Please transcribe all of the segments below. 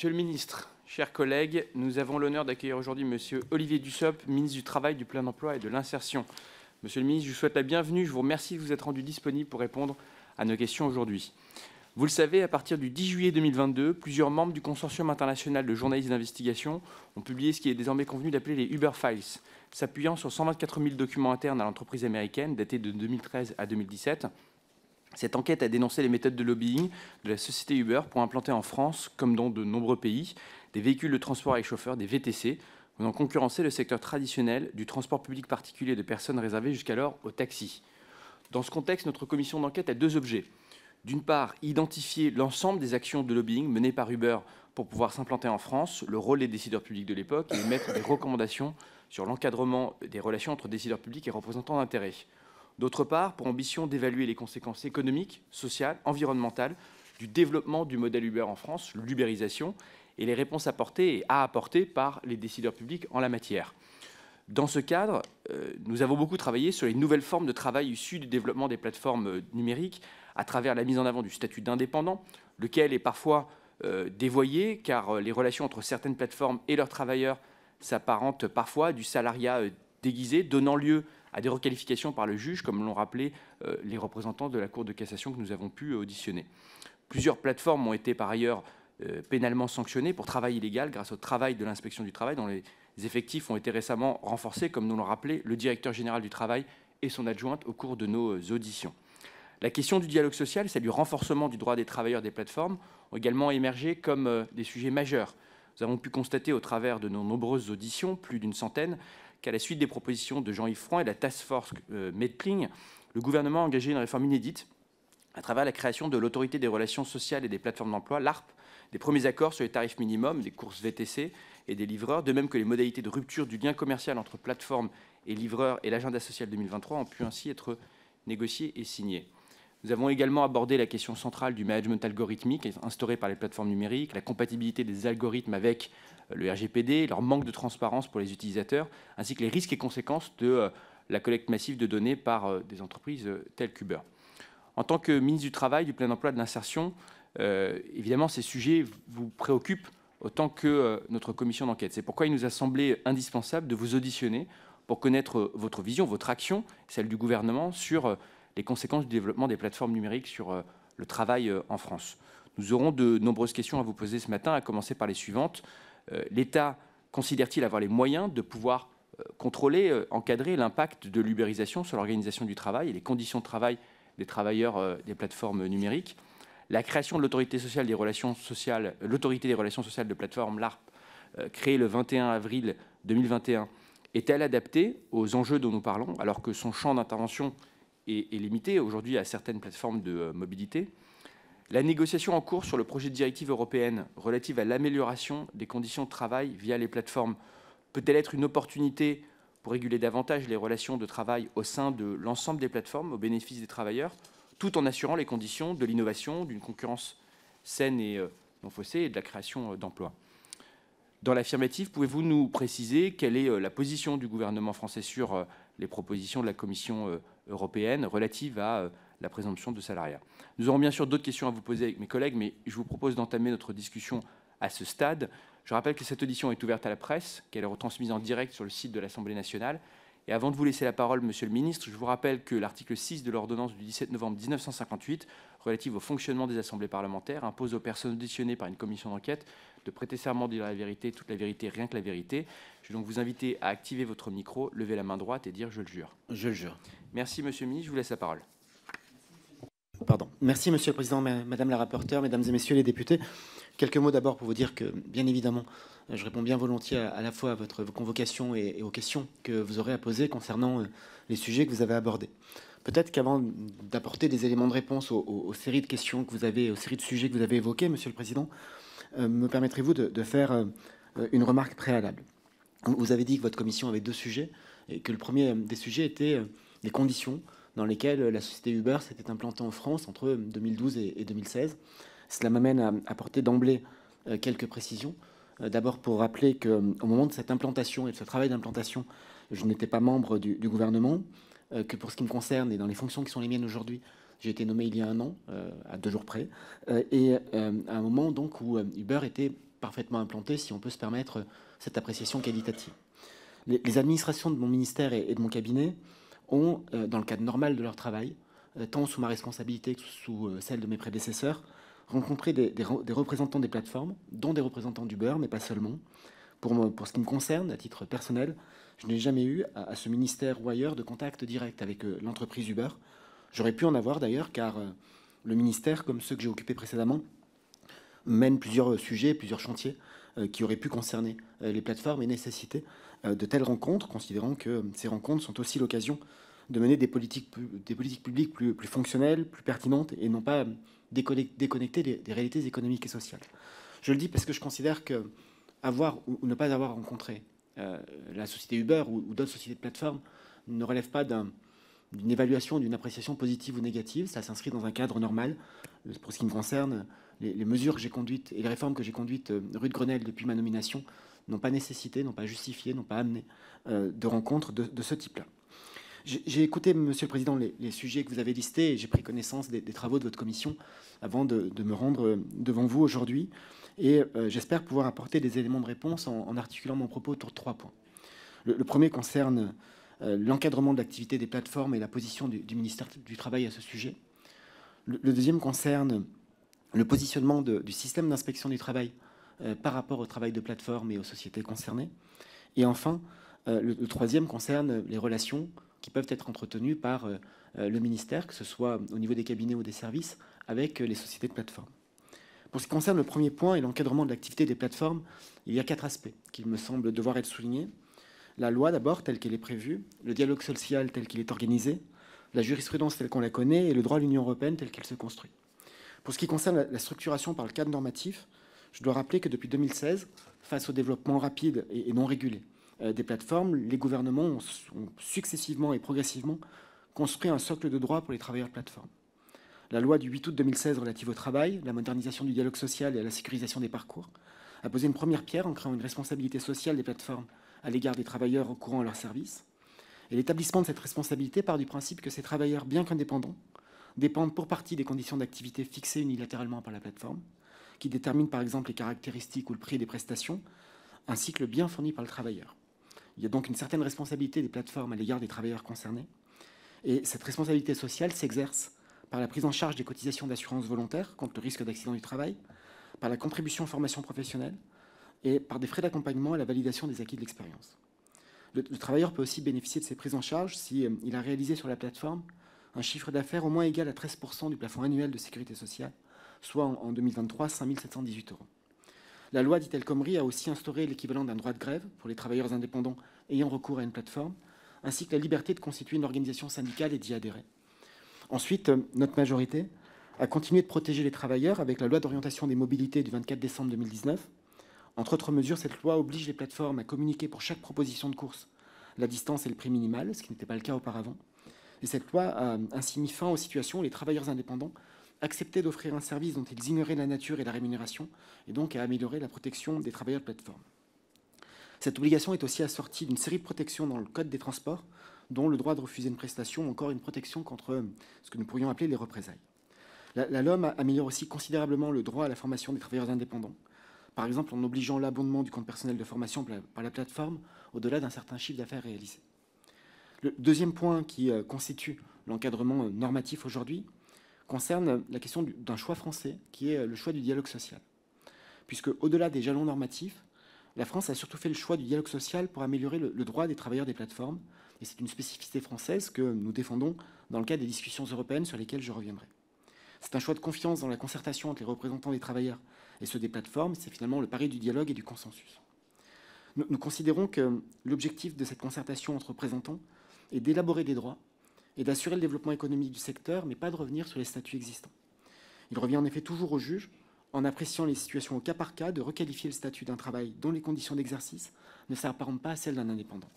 Monsieur le ministre, chers collègues, nous avons l'honneur d'accueillir aujourd'hui Monsieur Olivier Dussopt, ministre du Travail, du Plein Emploi et de l'Insertion. Monsieur le ministre, je vous souhaite la bienvenue. Je vous remercie de vous être rendu disponible pour répondre à nos questions aujourd'hui. Vous le savez, à partir du 10 juillet 2022, plusieurs membres du Consortium international de journalistes d'investigation ont publié ce qui est désormais convenu d'appeler les Uber Files, s'appuyant sur 124 000 documents internes à l'entreprise américaine, datés de 2013 à 2017. Cette enquête a dénoncé les méthodes de lobbying de la société Uber pour implanter en France, comme dans de nombreux pays, des véhicules de transport avec chauffeur, des VTC, venant concurrencer le secteur traditionnel du transport public particulier de personnes réservé jusqu'alors aux taxis. Dans ce contexte, notre commission d'enquête a deux objets. D'une part, identifier l'ensemble des actions de lobbying menées par Uber pour pouvoir s'implanter en France, le rôle des décideurs publics de l'époque et émettre des recommandations sur l'encadrement des relations entre décideurs publics et représentants d'intérêts. D'autre part, pour ambition d'évaluer les conséquences économiques, sociales, environnementales du développement du modèle Uber en France, l'ubérisation, et les réponses apportées et à apporter par les décideurs publics en la matière. Dans ce cadre, nous avons beaucoup travaillé sur les nouvelles formes de travail issues du développement des plateformes numériques à travers la mise en avant du statut d'indépendant, lequel est parfois dévoyé car les relations entre certaines plateformes et leurs travailleurs s'apparentent parfois à du salariat déguisé, donnant lieu à des requalifications par le juge, comme l'ont rappelé les représentants de la Cour de cassation que nous avons pu auditionner. Plusieurs plateformes ont été par ailleurs pénalement sanctionnées pour travail illégal grâce au travail de l'inspection du travail, dont les effectifs ont été récemment renforcés, comme nous l'ont rappelé le directeur général du travail et son adjointe au cours de nos auditions. La question du dialogue social et celle du renforcement du droit des travailleurs des plateformes ont également émergé comme des sujets majeurs. Nous avons pu constater au travers de nos nombreuses auditions, plus d'une centaine, qu'à la suite des propositions de Jean-Yves Frouin et de la task force Medpling, le gouvernement a engagé une réforme inédite à travers la création de l'autorité des relations sociales et des plateformes d'emploi, l'ARPE, des premiers accords sur les tarifs minimums, des courses VTC et des livreurs, de même que les modalités de rupture du lien commercial entre plateformes et livreurs et l'agenda social 2023 ont pu ainsi être négociés et signés. Nous avons également abordé la question centrale du management algorithmique instauré par les plateformes numériques, la compatibilité des algorithmes avec le RGPD, leur manque de transparence pour les utilisateurs, ainsi que les risques et conséquences de la collecte massive de données par des entreprises telles qu'Uber. En tant que ministre du Travail, du Plein Emploi et de l'Insertion, évidemment, ces sujets vous préoccupent autant que notre commission d'enquête. C'est pourquoi il nous a semblé indispensable de vous auditionner pour connaître votre vision, votre action, celle du gouvernement, sur les conséquences du développement des plateformes numériques sur le travail en France. Nous aurons de nombreuses questions à vous poser ce matin, à commencer par les suivantes. L'État considère-t-il avoir les moyens de pouvoir contrôler, encadrer l'impact de l'ubérisation sur l'organisation du travail et les conditions de travail des travailleurs des plateformes numériques? La création de l'autorité sociale des relations sociales, l'autorité des relations sociales de plateforme, l'ARPE, créée le 21 avril 2021, est-elle adaptée aux enjeux dont nous parlons, alors que son champ d'intervention est limité aujourd'hui à certaines plateformes de mobilité? La négociation en cours sur le projet de directive européenne relative à l'amélioration des conditions de travail via les plateformes peut-elle être une opportunité pour réguler davantage les relations de travail au sein de l'ensemble des plateformes au bénéfice des travailleurs, tout en assurant les conditions de l'innovation, d'une concurrence saine et non faussée et de la création d'emplois? Dans l'affirmative, pouvez-vous nous préciser quelle est la position du gouvernement français sur les propositions de la Commission européenne relatives à la présomption de salariat? Nous aurons bien sûr d'autres questions à vous poser avec mes collègues, mais je vous propose d'entamer notre discussion à ce stade. Je rappelle que cette audition est ouverte à la presse, qu'elle est retransmise en direct sur le site de l'Assemblée nationale. Et avant de vous laisser la parole, Monsieur le ministre, je vous rappelle que l'article 6 de l'ordonnance du 17 novembre 1958, relative au fonctionnement des assemblées parlementaires, impose aux personnes auditionnées par une commission d'enquête de prêter serment de dire la vérité, toute la vérité, rien que la vérité. Je vais donc vous inviter à activer votre micro, lever la main droite et dire « je le jure ». Je le jure. Merci, Monsieur le ministre. Je vous laisse la parole. Pardon. Merci, Monsieur le Président, Madame la rapporteure, Mesdames et Messieurs les députés. Quelques mots d'abord pour vous dire que, bien évidemment, je réponds bien volontiers à la fois à votre convocation et aux questions que vous aurez à poser concernant les sujets que vous avez abordés. Peut-être qu'avant d'apporter des éléments de réponse aux séries de questions que vous avez, aux séries de sujets que vous avez évoqués, Monsieur le Président, me permettrez-vous de faire une remarque préalable? Vous avez dit que votre commission avait deux sujets et que le premier des sujets était les conditions dans lesquelles la société Uber s'était implantée en France entre 2012 et 2016. Cela m'amène à apporter d'emblée quelques précisions. D'abord pour rappeler qu'au moment de cette implantation et de ce travail d'implantation, je n'étais pas membre du gouvernement, que pour ce qui me concerne et dans les fonctions qui sont les miennes aujourd'hui, j'ai été nommé il y a un an, à 2 jours près, et à un moment donc où Uber était parfaitement implanté, si on peut se permettre cette appréciation qualitative. Les administrations de mon ministère et de mon cabinet ont, dans le cadre normal de leur travail, tant sous ma responsabilité que sous celle de mes prédécesseurs, rencontré des représentants des plateformes, dont des représentants d'Uber, mais pas seulement. Pour ce qui me concerne, à titre personnel, je n'ai jamais eu, à ce ministère ou ailleurs, de contact direct avec l'entreprise Uber. J'aurais pu en avoir d'ailleurs, car le ministère, comme ceux que j'ai occupés précédemment, mène plusieurs sujets, plusieurs chantiers qui auraient pu concerner les plateformes et nécessiter de telles rencontres, considérant que ces rencontres sont aussi l'occasion de mener des politiques publiques plus fonctionnelles, plus pertinentes, et non pas déconnectées des réalités économiques et sociales. Je le dis parce que je considère que avoir ou ne pas avoir rencontré la société Uber ou d'autres sociétés de plateformes ne relève pas d'une évaluation, d'une appréciation positive ou négative. Ça s'inscrit dans un cadre normal. Pour ce qui me concerne, les mesures que j'ai conduites et les réformes que j'ai conduites rue de Grenelle depuis ma nomination n'ont pas nécessité, n'ont pas justifié, n'ont pas amené de rencontres de ce type-là. J'ai écouté, Monsieur le Président, les sujets que vous avez listés et j'ai pris connaissance des travaux de votre commission avant de me rendre devant vous aujourd'hui. Et j'espère pouvoir apporter des éléments de réponse en articulant mon propos autour de 3 points. Le premier concerne l'encadrement de l'activité des plateformes et la position du ministère du Travail à ce sujet. Le deuxième concerne le positionnement du système d'inspection du travail par rapport au travail de plateforme et aux sociétés concernées. Et enfin, le troisième concerne les relations qui peuvent être entretenues par le ministère, que ce soit au niveau des cabinets ou des services, avec les sociétés de plateforme. Pour ce qui concerne le premier point et l'encadrement de l'activité des plateformes, il y a 4 aspects qui me semblent devoir être soulignés. La loi d'abord, telle qu'elle est prévue, le dialogue social tel qu'il est organisé, la jurisprudence telle qu'on la connaît et le droit de l'Union européenne tel qu'elle se construit. Pour ce qui concerne la structuration par le cadre normatif, je dois rappeler que depuis 2016, face au développement rapide et non régulé des plateformes, les gouvernements ont successivement et progressivement construit un socle de droits pour les travailleurs de plateforme. La loi du 8 août 2016 relative au travail, la modernisation du dialogue social et à la sécurisation des parcours, a posé une première pierre en créant une responsabilité sociale des plateformes à l'égard des travailleurs recourant à leurs services. Et l'établissement de cette responsabilité part du principe que ces travailleurs, bien qu'indépendants, dépendent pour partie des conditions d'activité fixées unilatéralement par la plateforme, qui déterminent par exemple les caractéristiques ou le prix des prestations, ainsi que le bien fourni par le travailleur. Il y a donc une certaine responsabilité des plateformes à l'égard des travailleurs concernés. Et cette responsabilité sociale s'exerce par la prise en charge des cotisations d'assurance volontaire contre le risque d'accident du travail, par la contribution formation professionnelle et par des frais d'accompagnement à la validation des acquis de l'expérience. Le travailleur peut aussi bénéficier de ces prises en charge s'il a réalisé sur la plateforme un chiffre d'affaires au moins égal à 13% du plafond annuel de sécurité sociale, soit en 2023 5 718 €. La loi dite El Khomri a aussi instauré l'équivalent d'un droit de grève pour les travailleurs indépendants ayant recours à une plateforme, ainsi que la liberté de constituer une organisation syndicale et d'y adhérer. Ensuite, notre majorité a continué de protéger les travailleurs avec la loi d'orientation des mobilités du 24 décembre 2019. Entre autres mesures, cette loi oblige les plateformes à communiquer pour chaque proposition de course la distance et le prix minimal, ce qui n'était pas le cas auparavant. Et cette loi a ainsi mis fin aux situations où les travailleurs indépendants acceptaient d'offrir un service dont ils ignoraient la nature et la rémunération, et donc à améliorer la protection des travailleurs de plateforme. Cette obligation est aussi assortie d'une série de protections dans le Code des transports, dont le droit de refuser une prestation ou encore une protection contre ce que nous pourrions appeler les représailles. La LOM améliore aussi considérablement le droit à la formation des travailleurs indépendants, par exemple en obligeant l'abondement du compte personnel de formation par la plateforme au-delà d'un certain chiffre d'affaires réalisé. Le deuxième point qui constitue l'encadrement normatif aujourd'hui concerne la question d'un choix français, qui est le choix du dialogue social. Puisque, au-delà des jalons normatifs, la France a surtout fait le choix du dialogue social pour améliorer le droit des travailleurs des plateformes, et c'est une spécificité française que nous défendons dans le cadre des discussions européennes sur lesquelles je reviendrai. C'est un choix de confiance dans la concertation entre les représentants des travailleurs et ceux des plateformes, c'est finalement le pari du dialogue et du consensus. Nous considérons que l'objectif de cette concertation entre représentants est d'élaborer des droits et d'assurer le développement économique du secteur, mais pas de revenir sur les statuts existants. Il revient en effet toujours au juge, en appréciant les situations au cas par cas, de requalifier le statut d'un travail dont les conditions d'exercice ne s'apparentent pas à celles d'un indépendant.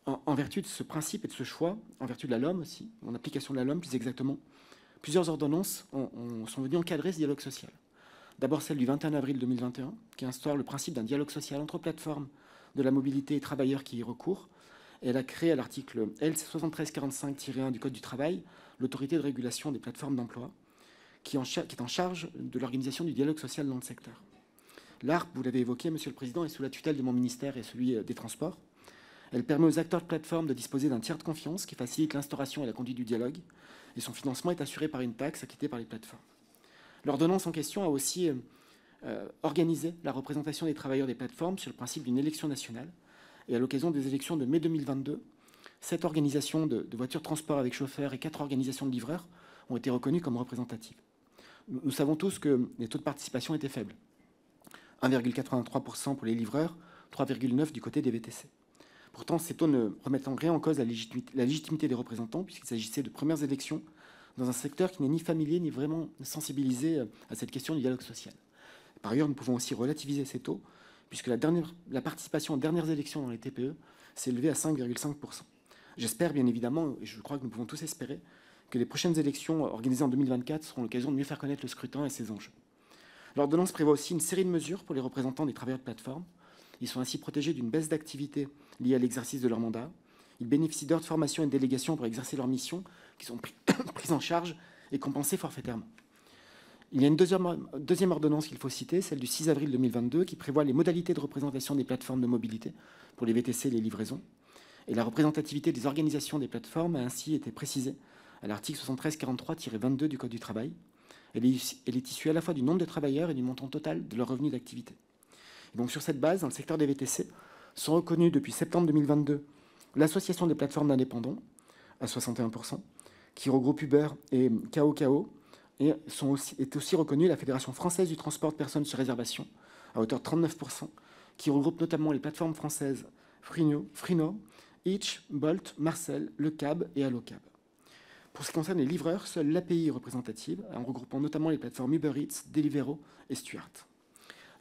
En vertu de ce principe et de ce choix, en vertu de la LOM aussi, en application de la LOM plus exactement, plusieurs ordonnances sont venues encadrer ce dialogue social. D'abord celle du 21 avril 2021, qui instaure le principe d'un dialogue social entre plateformes de la mobilité et travailleurs qui y recourent. Et elle a créé à l'article L 7345-1 du Code du travail l'autorité de régulation des plateformes d'emploi, qui est en charge de l'organisation du dialogue social dans le secteur. L'ARP, vous l'avez évoqué, Monsieur le Président, est sous la tutelle de mon ministère et celui des Transports. Elle permet aux acteurs de plateforme de disposer d'un tiers de confiance qui facilite l'instauration et la conduite du dialogue, et son financement est assuré par une taxe acquittée par les plateformes. L'ordonnance en question a aussi organisé la représentation des travailleurs des plateformes sur le principe d'une élection nationale, et à l'occasion des élections de mai 2022, 7 organisations de voitures de transport avec chauffeur et 4 organisations de livreurs ont été reconnues comme représentatives. Nous savons tous que les taux de participation étaient faibles. 1,83% pour les livreurs, 3,9% du côté des VTC. Pourtant, ces taux ne remettent en rien en cause la légitimité des représentants, puisqu'il s'agissait de premières élections dans un secteur qui n'est ni familier ni vraiment sensibilisé à cette question du dialogue social. Par ailleurs, nous pouvons aussi relativiser ces taux, puisque la participation aux dernières élections dans les TPE s'est élevée à 5,5%. J'espère bien évidemment, et je crois que nous pouvons tous espérer, que les prochaines élections organisées en 2024 seront l'occasion de mieux faire connaître le scrutin et ses enjeux. L'ordonnance prévoit aussi une série de mesures pour les représentants des travailleurs de plateforme. Ils sont ainsi protégés d'une baisse d'activité liée à l'exercice de leur mandat. Ils bénéficient d'heures de formation et de délégation pour exercer leurs missions, qui sont prises en charge et compensées forfaitairement. Il y a une deuxième ordonnance qu'il faut citer, celle du 6 avril 2022, qui prévoit les modalités de représentation des plateformes de mobilité pour les VTC et les livraisons. Et la représentativité des organisations des plateformes a ainsi été précisée à l'article 7343-22 du Code du travail. Elle est issue à la fois du nombre de travailleurs et du montant total de leurs revenus d'activité. Et donc sur cette base, dans le secteur des VTC, sont reconnus depuis septembre 2022 l'Association des plateformes d'indépendants, à 61%, qui regroupe Uber et KOKO, et est aussi reconnue la Fédération française du transport de personnes sur réservation, à hauteur de 39%, qui regroupe notamment les plateformes françaises Frino, Hitch, Bolt, Marcel, Le Cab et Allocab. Pour ce qui concerne les livreurs, seule l'API est représentative, en regroupant notamment les plateformes Uber Eats, Deliveroo et Stuart.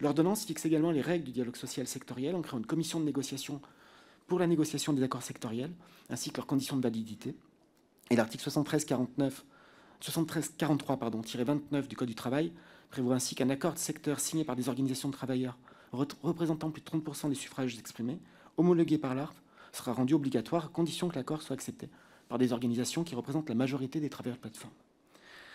L'ordonnance fixe également les règles du dialogue social sectoriel en créant une commission de négociation pour la négociation des accords sectoriels, ainsi que leurs conditions de validité. Et l'article 7343-29 du Code du travail prévoit ainsi qu'un accord de secteur signé par des organisations de travailleurs représentant plus de 30% des suffrages exprimés, homologué par l'ARP, sera rendu obligatoire à condition que l'accord soit accepté par des organisations qui représentent la majorité des travailleurs de plateforme.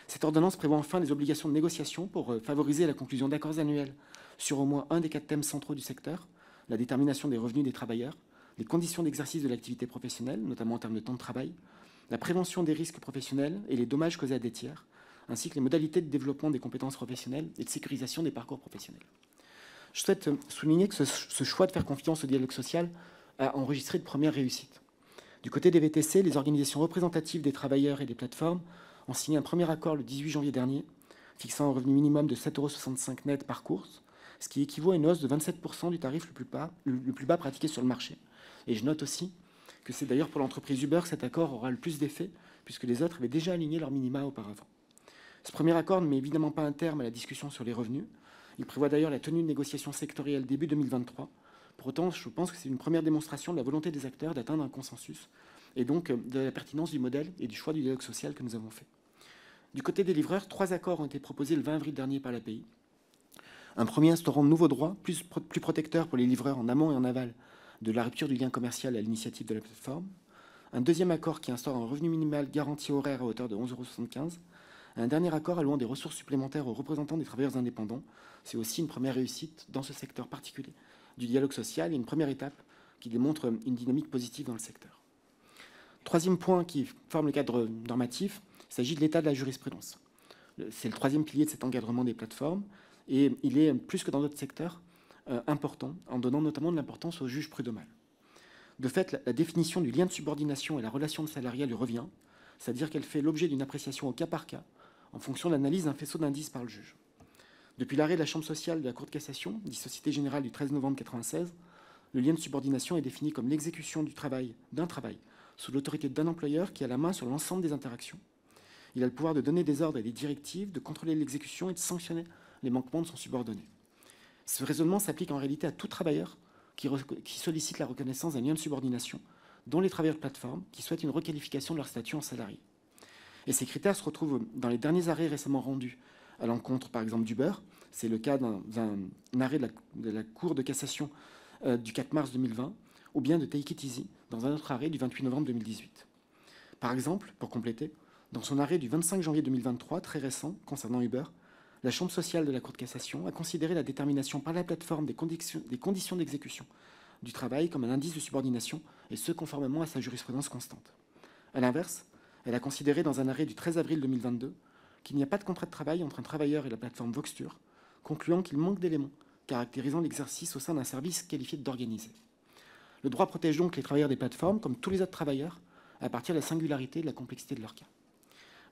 Cette ordonnance prévoit enfin des obligations de négociation pour favoriser la conclusion d'accords annuels sur au moins un des 4 thèmes centraux du secteur, la détermination des revenus des travailleurs, les conditions d'exercice de l'activité professionnelle, notamment en termes de temps de travail, la prévention des risques professionnels et les dommages causés à des tiers, ainsi que les modalités de développement des compétences professionnelles et de sécurisation des parcours professionnels. Je souhaite souligner que ce choix de faire confiance au dialogue social a enregistré de premières réussites. Du côté des VTC, les organisations représentatives des travailleurs et des plateformes ont signé un premier accord le 18 janvier dernier, fixant un revenu minimum de 7,65 € net par course, ce qui équivaut à une hausse de 27% du tarif le plus bas pratiqué sur le marché. Et je note aussi que c'est d'ailleurs pour l'entreprise Uber que cet accord aura le plus d'effet, puisque les autres avaient déjà aligné leurs minima auparavant. Ce premier accord ne met évidemment pas un terme à la discussion sur les revenus. Il prévoit d'ailleurs la tenue de négociations sectorielles début 2023. Pour autant, je pense que c'est une première démonstration de la volonté des acteurs d'atteindre un consensus, et donc de la pertinence du modèle et du choix du dialogue social que nous avons fait. Du côté des livreurs, 3 accords ont été proposés le 20 avril dernier par l'API. Un premier instaurant de nouveaux droits plus protecteurs pour les livreurs en amont et en aval de la rupture du lien commercial à l'initiative de la plateforme. Un deuxième accord qui instaure un revenu minimal garanti horaire à hauteur de 11,75 €. Un dernier accord allouant des ressources supplémentaires aux représentants des travailleurs indépendants. C'est aussi une première réussite dans ce secteur particulier du dialogue social et une première étape qui démontre une dynamique positive dans le secteur. Troisième point qui forme le cadre normatif, il s'agit de l'état de la jurisprudence. C'est le troisième pilier de cet encadrement des plateformes et il est, plus que dans d'autres secteurs, important, en donnant notamment de l'importance au juge prud'homal. De fait, la définition du lien de subordination et la relation salariale lui revient, c'est-à-dire qu'elle fait l'objet d'une appréciation au cas par cas, en fonction de l'analyse d'un faisceau d'indices par le juge. Depuis l'arrêt de la Chambre sociale de la Cour de cassation, dit Société Générale du 13 novembre 1996, le lien de subordination est défini comme l'exécution d'un travail sous l'autorité d'un employeur qui a la main sur l'ensemble des interactions. Il a le pouvoir de donner des ordres et des directives, de contrôler l'exécution et de sanctionner les manquements de son subordonné. Ce raisonnement s'applique en réalité à tout travailleur qui sollicite la reconnaissance d'un lien de subordination, dont les travailleurs de plateforme qui souhaitent une requalification de leur statut en salarié. Et ces critères se retrouvent dans les derniers arrêts récemment rendus à l'encontre, par exemple, d'Uber. C'est le cas d'un arrêt de la Cour de cassation du 4 mars 2020, ou bien de Take It Easy, dans un autre arrêt du 28 novembre 2018. Par exemple, pour compléter, dans son arrêt du 25 janvier 2023, très récent, concernant Uber, la Chambre sociale de la Cour de cassation a considéré la détermination par la plateforme des conditions d'exécution du travail comme un indice de subordination, et ce, conformément à sa jurisprudence constante. A l'inverse, elle a considéré dans un arrêt du 13 avril 2022 qu'il n'y a pas de contrat de travail entre un travailleur et la plateforme Voxtur, concluant qu'il manque d'éléments caractérisant l'exercice au sein d'un service qualifié d'organisé. Le droit protège donc les travailleurs des plateformes, comme tous les autres travailleurs, à partir de la singularité et de la complexité de leur cas.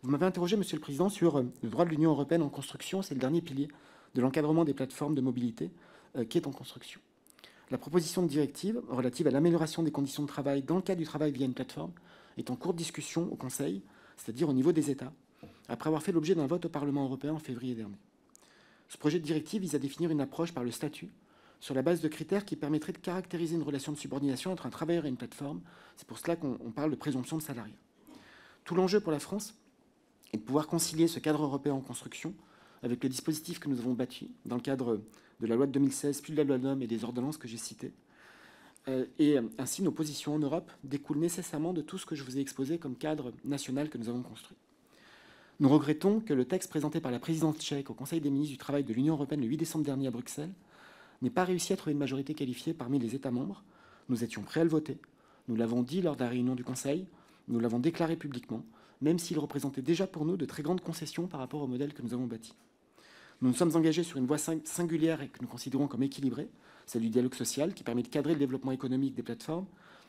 Vous m'avez interrogé, Monsieur le Président, sur le droit de l'Union européenne en construction. C'est le dernier pilier de l'encadrement des plateformes de mobilité qui est en construction. La proposition de directive relative à l'amélioration des conditions de travail dans le cadre du travail via une plateforme est en cours de discussion au Conseil, c'est-à-dire au niveau des États, après avoir fait l'objet d'un vote au Parlement européen en février dernier. Ce projet de directive vise à définir une approche par le statut sur la base de critères qui permettraient de caractériser une relation de subordination entre un travailleur et une plateforme. C'est pour cela qu'on parle de présomption de salariat. Tout l'enjeu pour la France est de pouvoir concilier ce cadre européen en construction avec le dispositif que nous avons bâti dans le cadre de la loi de 2016, puis de la loi NOM et des ordonnances que j'ai citées. Et ainsi, nos positions en Europe découlent nécessairement de tout ce que je vous ai exposé comme cadre national que nous avons construit. Nous regrettons que le texte présenté par la présidence tchèque au Conseil des ministres du Travail de l'Union européenne le 8 décembre dernier à Bruxelles n'ait pas réussi à trouver une majorité qualifiée parmi les États membres. Nous étions prêts à le voter. Nous l'avons dit lors de la réunion du Conseil. Nous l'avons déclaré publiquement, même s'il représentait déjà pour nous de très grandes concessions par rapport au modèle que nous avons bâti. Nous nous sommes engagés sur une voie singulière et que nous considérons comme équilibrée, celle du dialogue social, qui permet de cadrer le développement économique des plateformes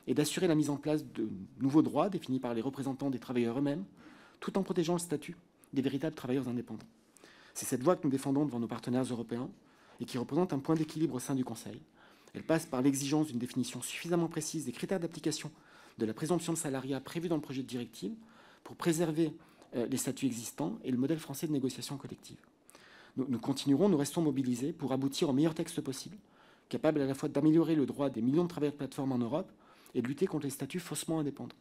et d'assurer la mise en place de nouveaux droits définis par les représentants des travailleurs eux-mêmes, tout en protégeant le statut des véritables travailleurs indépendants. C'est cette voie que nous défendons devant nos partenaires européens et qui représente un point d'équilibre au sein du Conseil. Elle passe par l'exigence d'une définition suffisamment précise des critères d'application de la présomption de salariat prévue dans le projet de directive pour préserver les statuts existants et le modèle français de négociation collective. Nous continuerons, nous restons mobilisés pour aboutir au meilleur texte possible, capable à la fois d'améliorer le droit des millions de travailleurs de plateforme en Europe et de lutter contre les statuts faussement indépendants.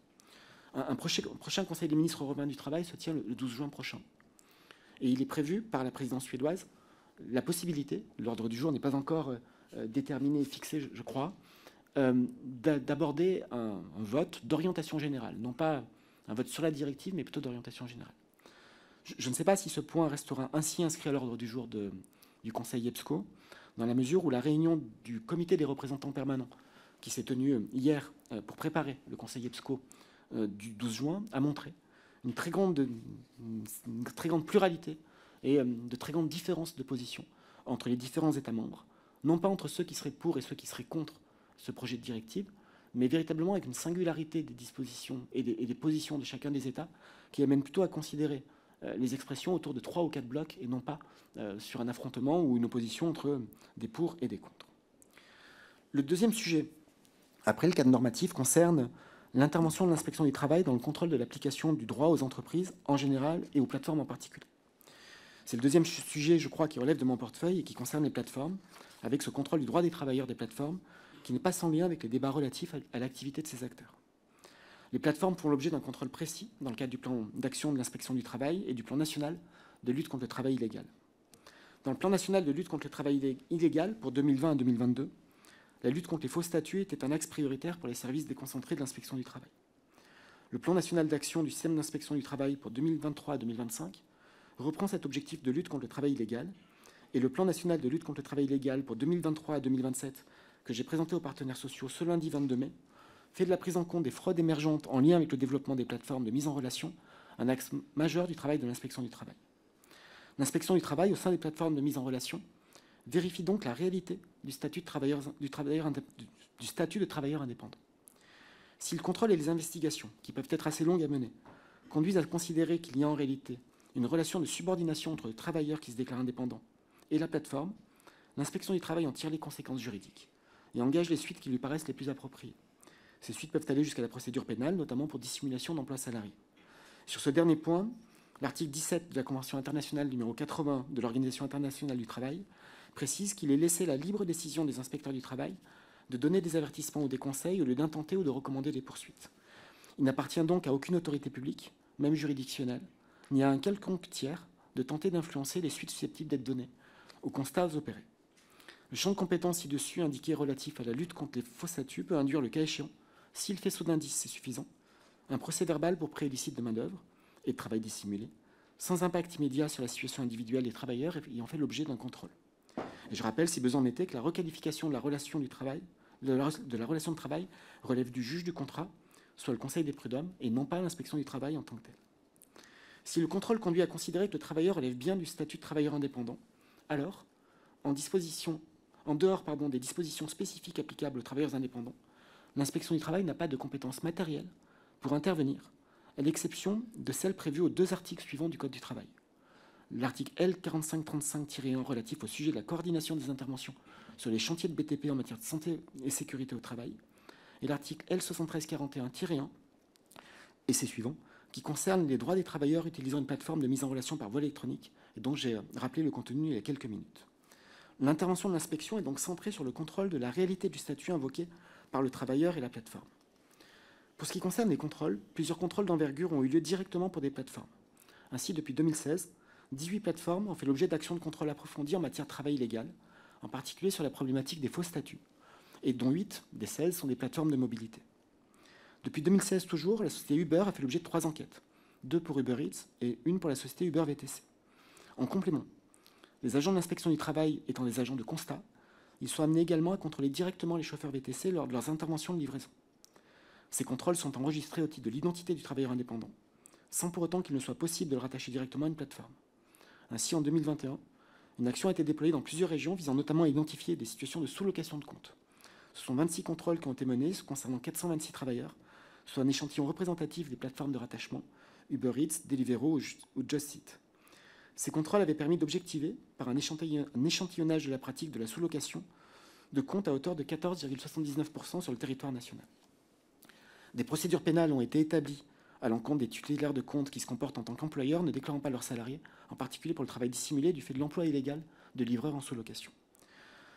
Un prochain Conseil des ministres européens du travail se tient le 12 juin prochain. Et il est prévu par la présidence suédoise la possibilité, l'ordre du jour n'est pas encore déterminé et fixé, je crois, d'aborder un vote d'orientation générale, non pas un vote sur la directive, mais plutôt d'orientation générale. Je ne sais pas si ce point restera ainsi inscrit à l'ordre du jour du Conseil EPSCO, dans la mesure où la réunion du comité des représentants permanents, qui s'est tenue hier pour préparer le Conseil EPSCO du 12 juin, a montré une très grande pluralité et de très grandes différences de position entre les différents États membres, non pas entre ceux qui seraient pour et ceux qui seraient contre ce projet de directive, mais véritablement avec une singularité des dispositions et des positions de chacun des États qui amène plutôt à considérer les expressions autour de 3 ou 4 blocs et non pas sur un affrontement ou une opposition entre des pour et des contre. Le deuxième sujet, après le cadre normatif, concerne l'intervention de l'inspection du travail dans le contrôle de l'application du droit aux entreprises en général et aux plateformes en particulier. C'est le deuxième sujet, je crois, qui relève de mon portefeuille et qui concerne les plateformes, avec ce contrôle du droit des travailleurs des plateformes, qui n'est pas sans lien avec les débats relatifs à l'activité de ces acteurs. Les plateformes font l'objet d'un contrôle précis dans le cadre du plan d'action de l'inspection du travail et du plan national de lutte contre le travail illégal. Dans le plan national de lutte contre le travail illégal pour 2020 à 2022, la lutte contre les faux statuts était un axe prioritaire pour les services déconcentrés de l'inspection du travail. Le plan national d'action du système d'inspection du travail pour 2023 à 2025 reprend cet objectif de lutte contre le travail illégal, et le plan national de lutte contre le travail illégal pour 2023 à 2027, que j'ai présenté aux partenaires sociaux ce lundi 22 mai, fait de la prise en compte des fraudes émergentes en lien avec le développement des plateformes de mise en relation un axe majeur du travail de l'inspection du travail. L'inspection du travail au sein des plateformes de mise en relation vérifie donc la réalité du statut de travailleur indépendant. Si le contrôle et les investigations, qui peuvent être assez longues à mener, conduisent à considérer qu'il y a en réalité une relation de subordination entre le travailleur qui se déclare indépendant et la plateforme, l'inspection du travail en tire les conséquences juridiques et engage les suites qui lui paraissent les plus appropriées. Ces suites peuvent aller jusqu'à la procédure pénale, notamment pour dissimulation d'emploi salarié. Sur ce dernier point, l'article 17 de la Convention internationale numéro 80 de l'Organisation internationale du travail précise qu'il est laissé la libre décision des inspecteurs du travail de donner des avertissements ou des conseils au lieu d'intenter ou de recommander des poursuites. Il n'appartient donc à aucune autorité publique, même juridictionnelle, ni à un quelconque tiers de tenter d'influencer les suites susceptibles d'être données aux constats opérés. Le champ de compétences ci-dessus indiqué relatif à la lutte contre les faux statuts peut induire, le cas échéant, si le faisceau d'indices est suffisant, un procès-verbal pour prêt illicite de main-d'œuvre et de travail dissimulé, sans impact immédiat sur la situation individuelle des travailleurs ayant fait l'objet d'un contrôle. Et je rappelle, si besoin en était, que la requalification de la relation du travail, de la relation de travail relève du juge du contrat, soit le Conseil des prud'hommes, et non pas l'inspection du travail en tant que telle. Si le contrôle conduit à considérer que le travailleur relève bien du statut de travailleur indépendant, alors, en dehors des dispositions spécifiques applicables aux travailleurs indépendants, l'inspection du travail n'a pas de compétences matérielles pour intervenir, à l'exception de celles prévues aux 2 articles suivants du Code du travail. L'article L4535-1 relatif au sujet de la coordination des interventions sur les chantiers de BTP en matière de santé et sécurité au travail, et l'article L7341-1 et ses suivants, qui concernent les droits des travailleurs utilisant une plateforme de mise en relation par voie électronique, et dont j'ai rappelé le contenu il y a quelques minutes. L'intervention de l'inspection est donc centrée sur le contrôle de la réalité du statut invoqué par le travailleur et la plateforme. Pour ce qui concerne les contrôles, plusieurs contrôles d'envergure ont eu lieu directement pour des plateformes. Ainsi, depuis 2016, 18 plateformes ont fait l'objet d'actions de contrôle approfondies en matière de travail illégal, en particulier sur la problématique des faux statuts, et dont 8 des 16 sont des plateformes de mobilité. Depuis 2016 toujours, la société Uber a fait l'objet de 3 enquêtes, 2 pour Uber Eats et 1 pour la société Uber VTC. En complément, les agents de l'inspection du travail étant des agents de constat, ils sont amenés également à contrôler directement les chauffeurs VTC lors de leurs interventions de livraison. Ces contrôles sont enregistrés au titre de l'identité du travailleur indépendant, sans pour autant qu'il ne soit possible de le rattacher directement à une plateforme. Ainsi, en 2021, une action a été déployée dans plusieurs régions visant notamment à identifier des situations de sous-location de comptes. Ce sont 26 contrôles qui ont été menés concernant 426 travailleurs, soit un échantillon représentatif des plateformes de rattachement Uber Eats, Deliveroo ou Just Eat. Ces contrôles avaient permis d'objectiver, par un échantillonnage de la pratique de la sous-location, de comptes à hauteur de 14,79% sur le territoire national. Des procédures pénales ont été établies à l'encontre des titulaires de comptes qui se comportent en tant qu'employeurs ne déclarant pas leurs salariés, en particulier pour le travail dissimulé du fait de l'emploi illégal de livreurs en sous-location.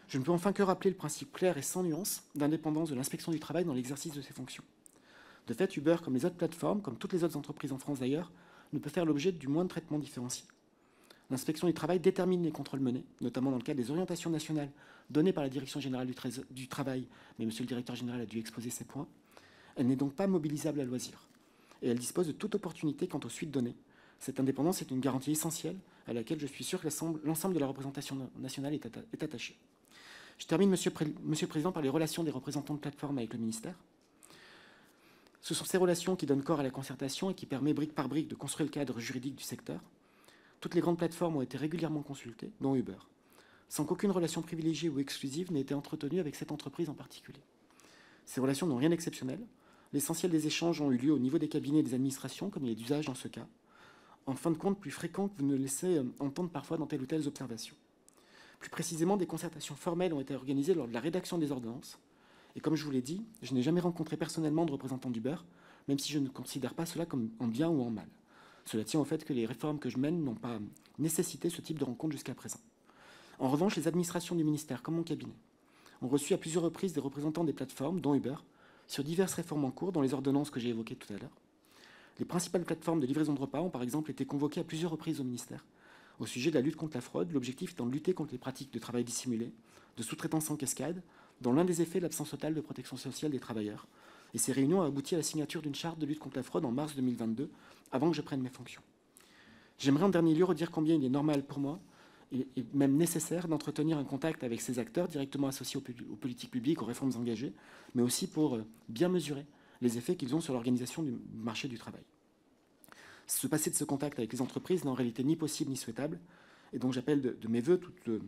Je ne peux enfin que rappeler le principe clair et sans nuance d'indépendance de l'inspection du travail dans l'exercice de ses fonctions. De fait, Uber, comme les autres plateformes, comme toutes les autres entreprises en France d'ailleurs, ne peut faire l'objet du moins de traitement différencié. L'inspection du travail détermine les contrôles menés, notamment dans le cadre des orientations nationales données par la Direction générale du travail, mais Monsieur le directeur général a dû exposer ces points. Elle n'est donc pas mobilisable à loisir. Et elle dispose de toute opportunité quant aux suites données. Cette indépendance est une garantie essentielle à laquelle je suis sûr que l'ensemble de la représentation nationale est attaché. Je termine, Monsieur le Président, par les relations des représentants de plateforme avec le ministère. Ce sont ces relations qui donnent corps à la concertation et qui permettent brique par brique de construire le cadre juridique du secteur. Toutes les grandes plateformes ont été régulièrement consultées, dont Uber, sans qu'aucune relation privilégiée ou exclusive n'ait été entretenue avec cette entreprise en particulier. Ces relations n'ont rien d'exceptionnel. L'essentiel des échanges ont eu lieu au niveau des cabinets et des administrations, comme il est d'usage dans ce cas, en fin de compte plus fréquent que vous ne laissez entendre parfois dans telle ou telle observation. Plus précisément, des concertations formelles ont été organisées lors de la rédaction des ordonnances. Et comme je vous l'ai dit, je n'ai jamais rencontré personnellement de représentants d'Uber, même si je ne considère pas cela comme en bien ou en mal. Cela tient au fait que les réformes que je mène n'ont pas nécessité ce type de rencontre jusqu'à présent. En revanche, les administrations du ministère, comme mon cabinet, ont reçu à plusieurs reprises des représentants des plateformes, dont Uber, sur diverses réformes en cours, dont les ordonnances que j'ai évoquées tout à l'heure. Les principales plateformes de livraison de repas ont par exemple été convoquées à plusieurs reprises au ministère au sujet de la lutte contre la fraude, l'objectif étant de lutter contre les pratiques de travail dissimulé, de sous-traitance en cascade, dont l'un des effets est l'absence totale de protection sociale des travailleurs. Et ces réunions ont abouti à la signature d'une charte de lutte contre la fraude en mars 2022, avant que je prenne mes fonctions. J'aimerais en dernier lieu redire combien il est normal pour moi, et même nécessaire, d'entretenir un contact avec ces acteurs directement associés aux politiques publiques, aux réformes engagées, mais aussi pour bien mesurer les effets qu'ils ont sur l'organisation du marché du travail. Se passer de ce contact avec les entreprises n'est en réalité ni possible ni souhaitable, et donc j'appelle de mes voeux toute une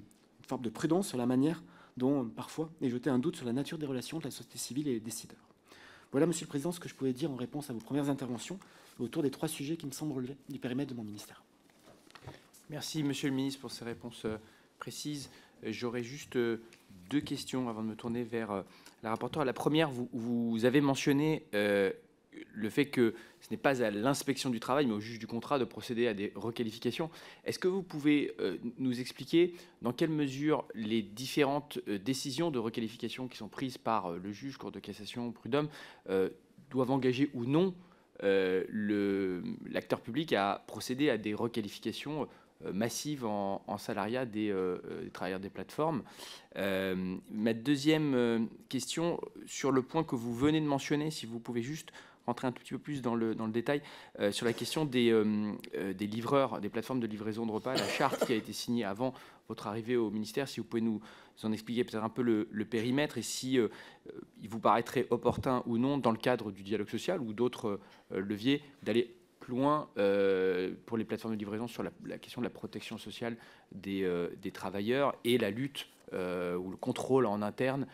forme de prudence sur la manière dont, parfois, est jeté un doute sur la nature des relations entre la société civile et les décideurs. Voilà, Monsieur le Président, ce que je pouvais dire en réponse à vos premières interventions autour des 3 sujets qui me semblent relever du périmètre de mon ministère. Merci, Monsieur le Ministre, pour ces réponses précises. J'aurais juste 2 questions avant de me tourner vers la rapporteure. La première, vous avez mentionné le fait que ce n'est pas à l'inspection du travail, mais au juge du contrat de procéder à des requalifications. Est-ce que vous pouvez nous expliquer dans quelle mesure les différentes décisions de requalification qui sont prises par le juge, Cour de cassation, prud'homme, doivent engager ou non l'acteur public à procéder à des requalifications massive en salariat des travailleurs des plateformes. Ma deuxième question, sur le point que vous venez de mentionner, si vous pouvez juste rentrer un tout petit peu plus dans le détail sur la question des livreurs, des plateformes de livraison de repas, la charte qui a été signée avant votre arrivée au ministère. Si vous pouvez nous en expliquer peut-être un peu le périmètre et si il vous paraîtrait opportun ou non, dans le cadre du dialogue social ou d'autres leviers, d'aller plus loin pour les plateformes de livraison sur la question de la protection sociale des travailleurs et la lutte ou le contrôle en interne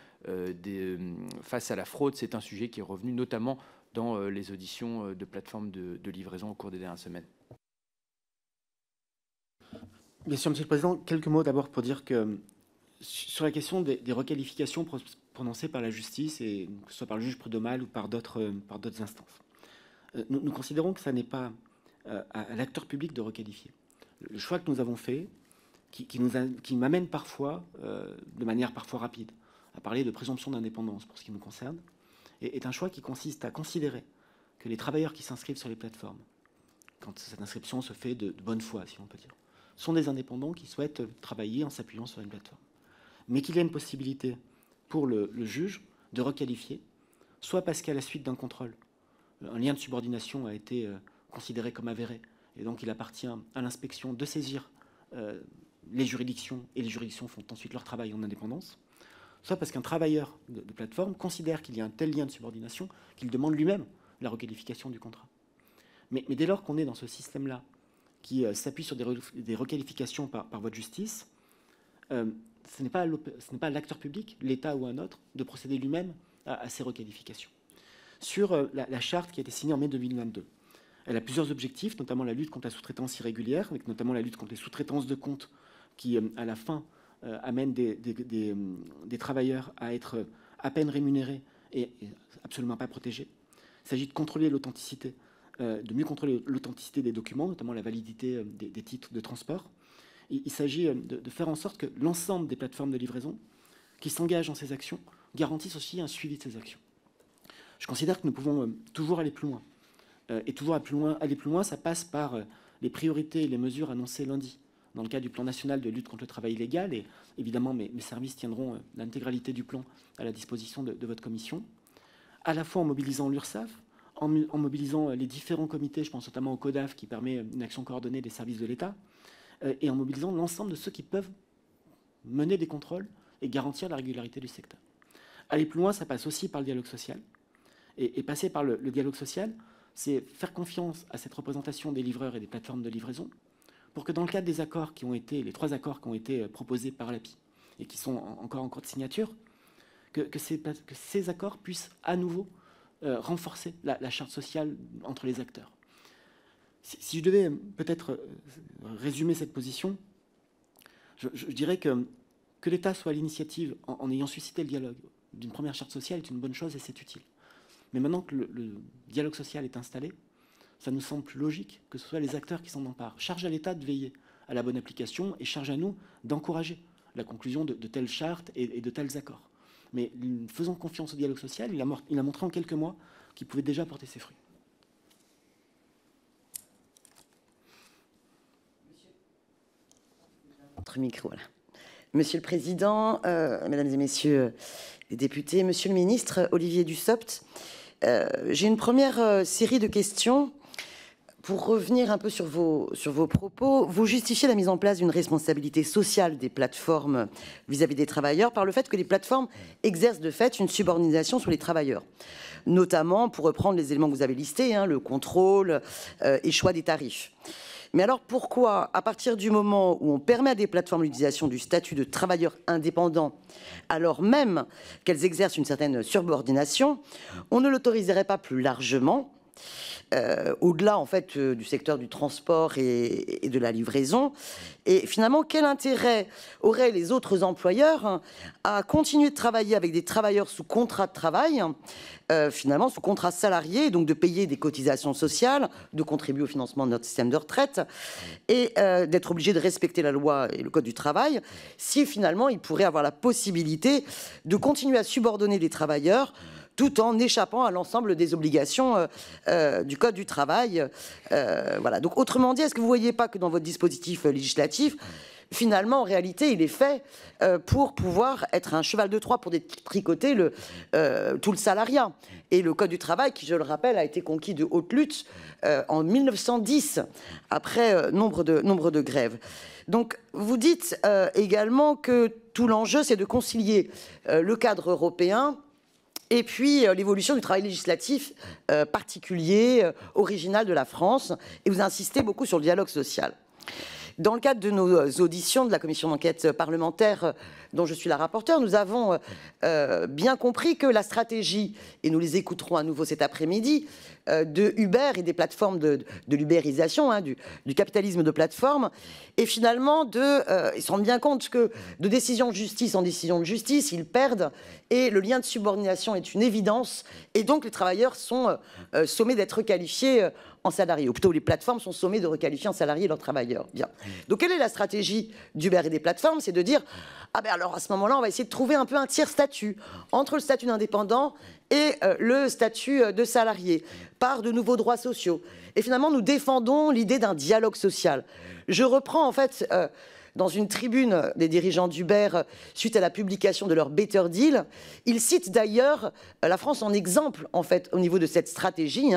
face à la fraude. C'est un sujet qui est revenu notamment dans les auditions de plateformes de livraison au cours des dernières semaines. Bien sûr, Monsieur le Président, quelques mots d'abord pour dire que sur la question des requalifications prononcées par la justice, et que ce soit par le juge prud'homal ou par d'autres instances, nous considérons que ça n'est pas à l'acteur public de requalifier. Le choix que nous avons fait, qui m'amène parfois, de manière parfois rapide, à parler de présomption d'indépendance pour ce qui nous concerne, est un choix qui consiste à considérer que les travailleurs qui s'inscrivent sur les plateformes, quand cette inscription se fait de bonne foi, si on peut dire, sont des indépendants qui souhaitent travailler en s'appuyant sur une plateforme. Mais qu'il y a une possibilité pour le juge de requalifier, soit parce qu'à la suite d'un contrôle, un lien de subordination a été considéré comme avéré, et donc il appartient à l'inspection de saisir les juridictions, et les juridictions font ensuite leur travail en indépendance, soit parce qu'un travailleur de plateforme considère qu'il y a un tel lien de subordination qu'il demande lui-même la requalification du contrat. Mais dès lors qu'on est dans ce système-là, qui s'appuie sur des requalifications par voie de justice, ce n'est pas à l'acteur public, l'État ou un autre, de procéder lui-même à ces requalifications. Sur la charte qui a été signée en mai 2022, elle a plusieurs objectifs, notamment la lutte contre la sous-traitance irrégulière, avec notamment la lutte contre les sous-traitances de comptes qui, à la fin, amènent des travailleurs à être à peine rémunérés et absolument pas protégés. Il s'agit de contrôler l'authenticité, de mieux contrôler l'authenticité des documents, notamment la validité des titres de transport. Il s'agit de faire en sorte que l'ensemble des plateformes de livraison qui s'engagent dans ces actions garantissent aussi un suivi de ces actions. Je considère que nous pouvons toujours aller plus loin. Et toujours aller plus loin, ça passe par les priorités et les mesures annoncées lundi dans le cadre du plan national de lutte contre le travail illégal. Et évidemment, mes services tiendront l'intégralité du plan à la disposition de votre commission, à la fois en mobilisant l'URSSAF, en mobilisant les différents comités, je pense notamment au CODAF qui permet une action coordonnée des services de l'État, et en mobilisant l'ensemble de ceux qui peuvent mener des contrôles et garantir la régularité du secteur. Aller plus loin, ça passe aussi par le dialogue social. Et passer par le dialogue social, c'est faire confiance à cette représentation des livreurs et des plateformes de livraison pour que dans le cadre des accords qui ont été, les 3 accords qui ont été proposés par l'API et qui sont encore en cours de signature, que ces accords puissent à nouveau renforcer la charte sociale entre les acteurs. Si je devais peut-être résumer cette position, je dirais que l'État soit à l'initiative en ayant suscité le dialogue d'une première charte sociale est une bonne chose et c'est utile. Mais maintenant que le dialogue social est installé, ça nous semble plus logique que ce soit les acteurs qui s'en emparent. Charge à l'État de veiller à la bonne application et charge à nous d'encourager la conclusion de telles chartes et de tels accords. Mais faisant confiance au dialogue social, il a montré en quelques mois qu'il pouvait déjà porter ses fruits. Votre micro, là. Monsieur le Président, Mesdames et Messieurs les députés, Monsieur le Ministre, Olivier Dussopt, j'ai une première série de questions. Pour revenir un peu sur vos propos, vous justifiez la mise en place d'une responsabilité sociale des plateformes vis-à-vis des travailleurs par le fait que les plateformes exercent de fait une subordination sur les travailleurs, notamment, pour reprendre les éléments que vous avez listés, le contrôle et choix des tarifs. Mais alors pourquoi, à partir du moment où on permet à des plateformes l'utilisation du statut de travailleur indépendant, alors même qu'elles exercent une certaine subordination, on ne l'autoriserait pas plus largement au-delà en fait du secteur du transport et de la livraison? Et finalement, quel intérêt auraient les autres employeurs à continuer de travailler avec des travailleurs sous contrat de travail, finalement sous contrat salarié, donc de payer des cotisations sociales, de contribuer au financement de notre système de retraite et d'être obligé de respecter la loi et le code du travail, si finalement ils pourraient avoir la possibilité de continuer à subordonner des travailleurs tout en échappant à l'ensemble des obligations du Code du travail. Voilà. Donc, autrement dit, est-ce que vous ne voyez pas que dans votre dispositif législatif, finalement, en réalité, il est fait pour pouvoir être un cheval de Troie pour détricoter tout le salariat. Et le Code du travail, qui, je le rappelle, a été conquis de haute lutte en 1910, après nombre de grèves. Donc, vous dites également que tout l'enjeu, c'est de concilier le cadre européen et puis l'évolution du travail législatif particulier, original de la France. Et vous insistez beaucoup sur le dialogue social. Dans le cadre de nos auditions de la commission d'enquête parlementaire dont je suis la rapporteure, nous avons bien compris que la stratégie, et nous les écouterons à nouveau cet après-midi, de Uber et des plateformes de l'ubérisation, du capitalisme de plateforme, et finalement, ils se rendent bien compte que de décision de justice en décision de justice, ils perdent, et le lien de subordination est une évidence, et donc les travailleurs sont sommés d'être qualifiés en salariés, ou plutôt les plateformes sont sommées de requalifier en salariés leurs travailleurs. Bien. Donc quelle est la stratégie d'Uber et des plateformes? C'est de dire, ah ben alors à ce moment-là, on va essayer de trouver un peu un tiers statut entre le statut d'indépendant et le statut de salarié, par de nouveaux droits sociaux. Et finalement, nous défendons l'idée d'un dialogue social. Je reprends en fait dans une tribune des dirigeants d'Uber suite à la publication de leur Better Deal. Ils citent d'ailleurs la France en exemple en fait au niveau de cette stratégie.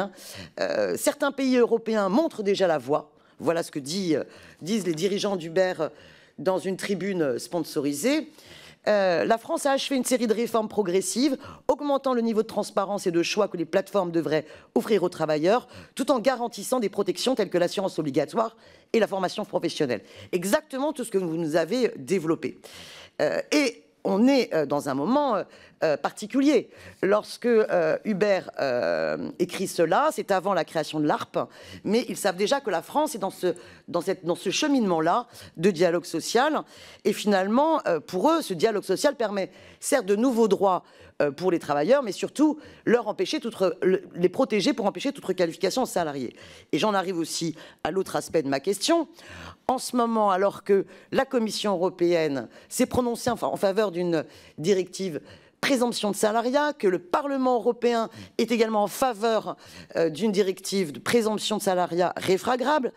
Certains pays européens montrent déjà la voie. Voilà ce que disent les dirigeants d'Uber dans une tribune sponsorisée. La France a achevé une série de réformes progressives, augmentant le niveau de transparence et de choix que les plateformes devraient offrir aux travailleurs, tout en garantissant des protections telles que l'assurance obligatoire et la formation professionnelle. Exactement tout ce que vous nous avez développé. Et on est dans un moment particulier. Lorsque Uber écrit cela, c'est avant la création de l'ARPE, mais ils savent déjà que la France est dans ce cheminement-là de dialogue social. Et finalement, pour eux, ce dialogue social permet certes de nouveaux droits pour les travailleurs, mais surtout les protéger pour empêcher toute requalification aux salariés. Et j'en arrive aussi à l'autre aspect de ma question. En ce moment, alors que la Commission européenne s'est prononcée en faveur d'une directive présomption de salariat, que le Parlement européen est également en faveur d'une directive de présomption de salariat réfragable,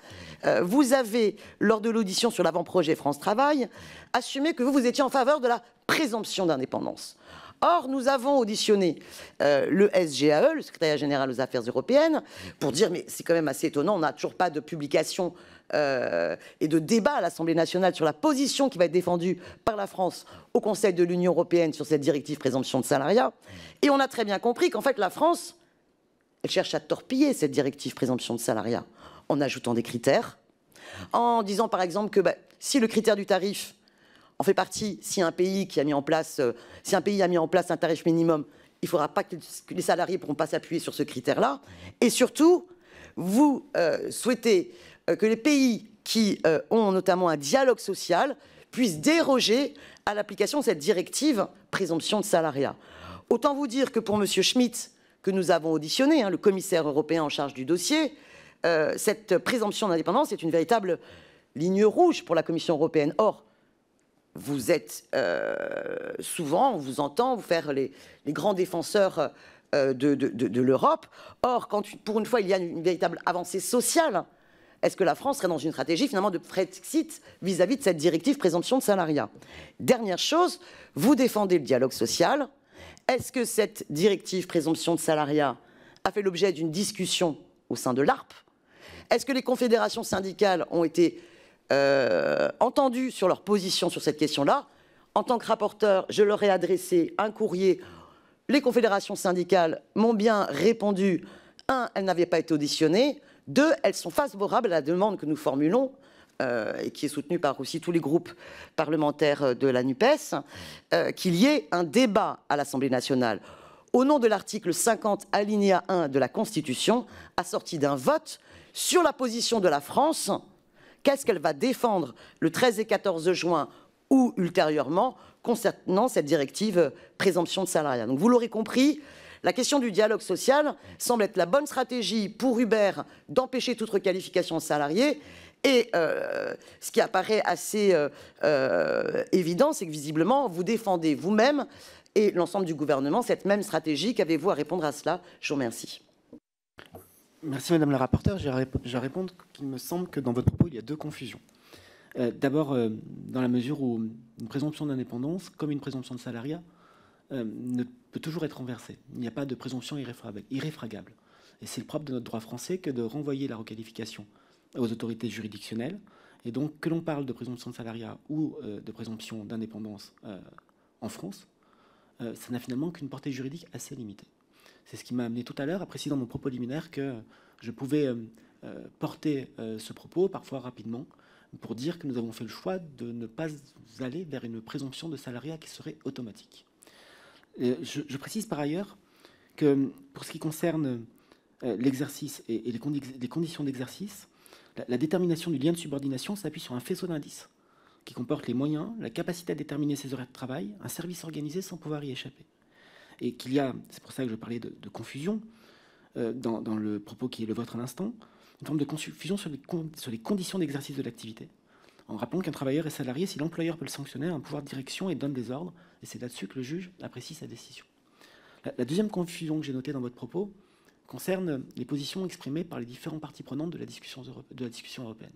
vous avez, lors de l'audition sur l'avant-projet France Travail, assumé que vous étiez en faveur de la présomption d'indépendance. Or, nous avons auditionné le SGAE, le secrétariat général aux affaires européennes, pour dire, mais c'est quand même assez étonnant, on n'a toujours pas de publication et de débat à l'Assemblée nationale sur la position qui va être défendue par la France au Conseil de l'Union européenne sur cette directive présomption de salariat. Et on a très bien compris qu'en fait, la France, elle cherche à torpiller cette directive présomption de salariat en ajoutant des critères, en disant par exemple que si le critère du tarif en fait partie, si un pays a mis en place un tarif minimum, il ne faudra pas que les salariés ne pourront pas s'appuyer sur ce critère-là. Et surtout, vous souhaitez que les pays qui ont notamment un dialogue social puissent déroger à l'application de cette directive présomption de salariat. Autant vous dire que pour M. Schmitt, que nous avons auditionné, le commissaire européen en charge du dossier, cette présomption d'indépendance est une véritable ligne rouge pour la Commission européenne. Or, vous êtes souvent, on vous entend vous faire les grands défenseurs de l'Europe. Or, quand pour une fois il y a une véritable avancée sociale, est-ce que la France serait dans une stratégie finalement de Brexit vis-à-vis de cette directive présomption de salariat? Dernière chose, vous défendez le dialogue social. Est-ce que cette directive présomption de salariat a fait l'objet d'une discussion au sein de l'ARPE? Est-ce que les confédérations syndicales ont été entendues sur leur position sur cette question-là? En tant que rapporteur, je leur ai adressé un courrier. Les confédérations syndicales m'ont bien répondu. 1, elles n'avaient pas été auditionnées. 2, elles sont favorables à la demande que nous formulons, et qui est soutenue par aussi tous les groupes parlementaires de la NUPES, qu'il y ait un débat à l'Assemblée nationale au nom de l'article 50 alinéa 1 de la Constitution, assorti d'un vote sur la position de la France. Qu'est-ce qu'elle va défendre le 13 et 14 juin ou ultérieurement concernant cette directive présomption de salariat? Donc vous l'aurez compris, la question du dialogue social semble être la bonne stratégie pour Uber d'empêcher toute requalification salariée. Et ce qui apparaît assez évident, c'est que visiblement, vous défendez vous-même et l'ensemble du gouvernement cette même stratégie. Qu'avez-vous à répondre à cela? Je vous remercie. Merci Madame la rapporteure. Je vais répondre qu'il me semble que dans votre propos, il y a deux confusions. D'abord, dans la mesure où une présomption d'indépendance, comme une présomption de salariat, ne peut toujours être renversée. Il n'y a pas de présomption irréfragable. Et c'est le propre de notre droit français que de renvoyer la requalification aux autorités juridictionnelles. Et donc, que l'on parle de présomption de salariat ou de présomption d'indépendance en France, ça n'a finalement qu'une portée juridique assez limitée. C'est ce qui m'a amené tout à l'heure à préciser dans mon propos liminaire que je pouvais porter ce propos, parfois rapidement, pour dire que nous avons fait le choix de ne pas aller vers une présomption de salariat qui serait automatique. Je précise par ailleurs que pour ce qui concerne l'exercice et les conditions d'exercice, la détermination du lien de subordination s'appuie sur un faisceau d'indices qui comporte les moyens, la capacité à déterminer ses horaires de travail, un service organisé sans pouvoir y échapper. Et qu'il y a, c'est pour ça que je parlais de confusion dans le propos qui est le vôtre à l'instant, une forme de confusion sur les conditions d'exercice de l'activité, en rappelant qu'un travailleur est salarié si l'employeur peut le sanctionner, a un pouvoir de direction et donne des ordres, et c'est là-dessus que le juge apprécie sa décision. La deuxième confusion que j'ai notée dans votre propos concerne les positions exprimées par les différentes parties prenantes de la discussion européenne.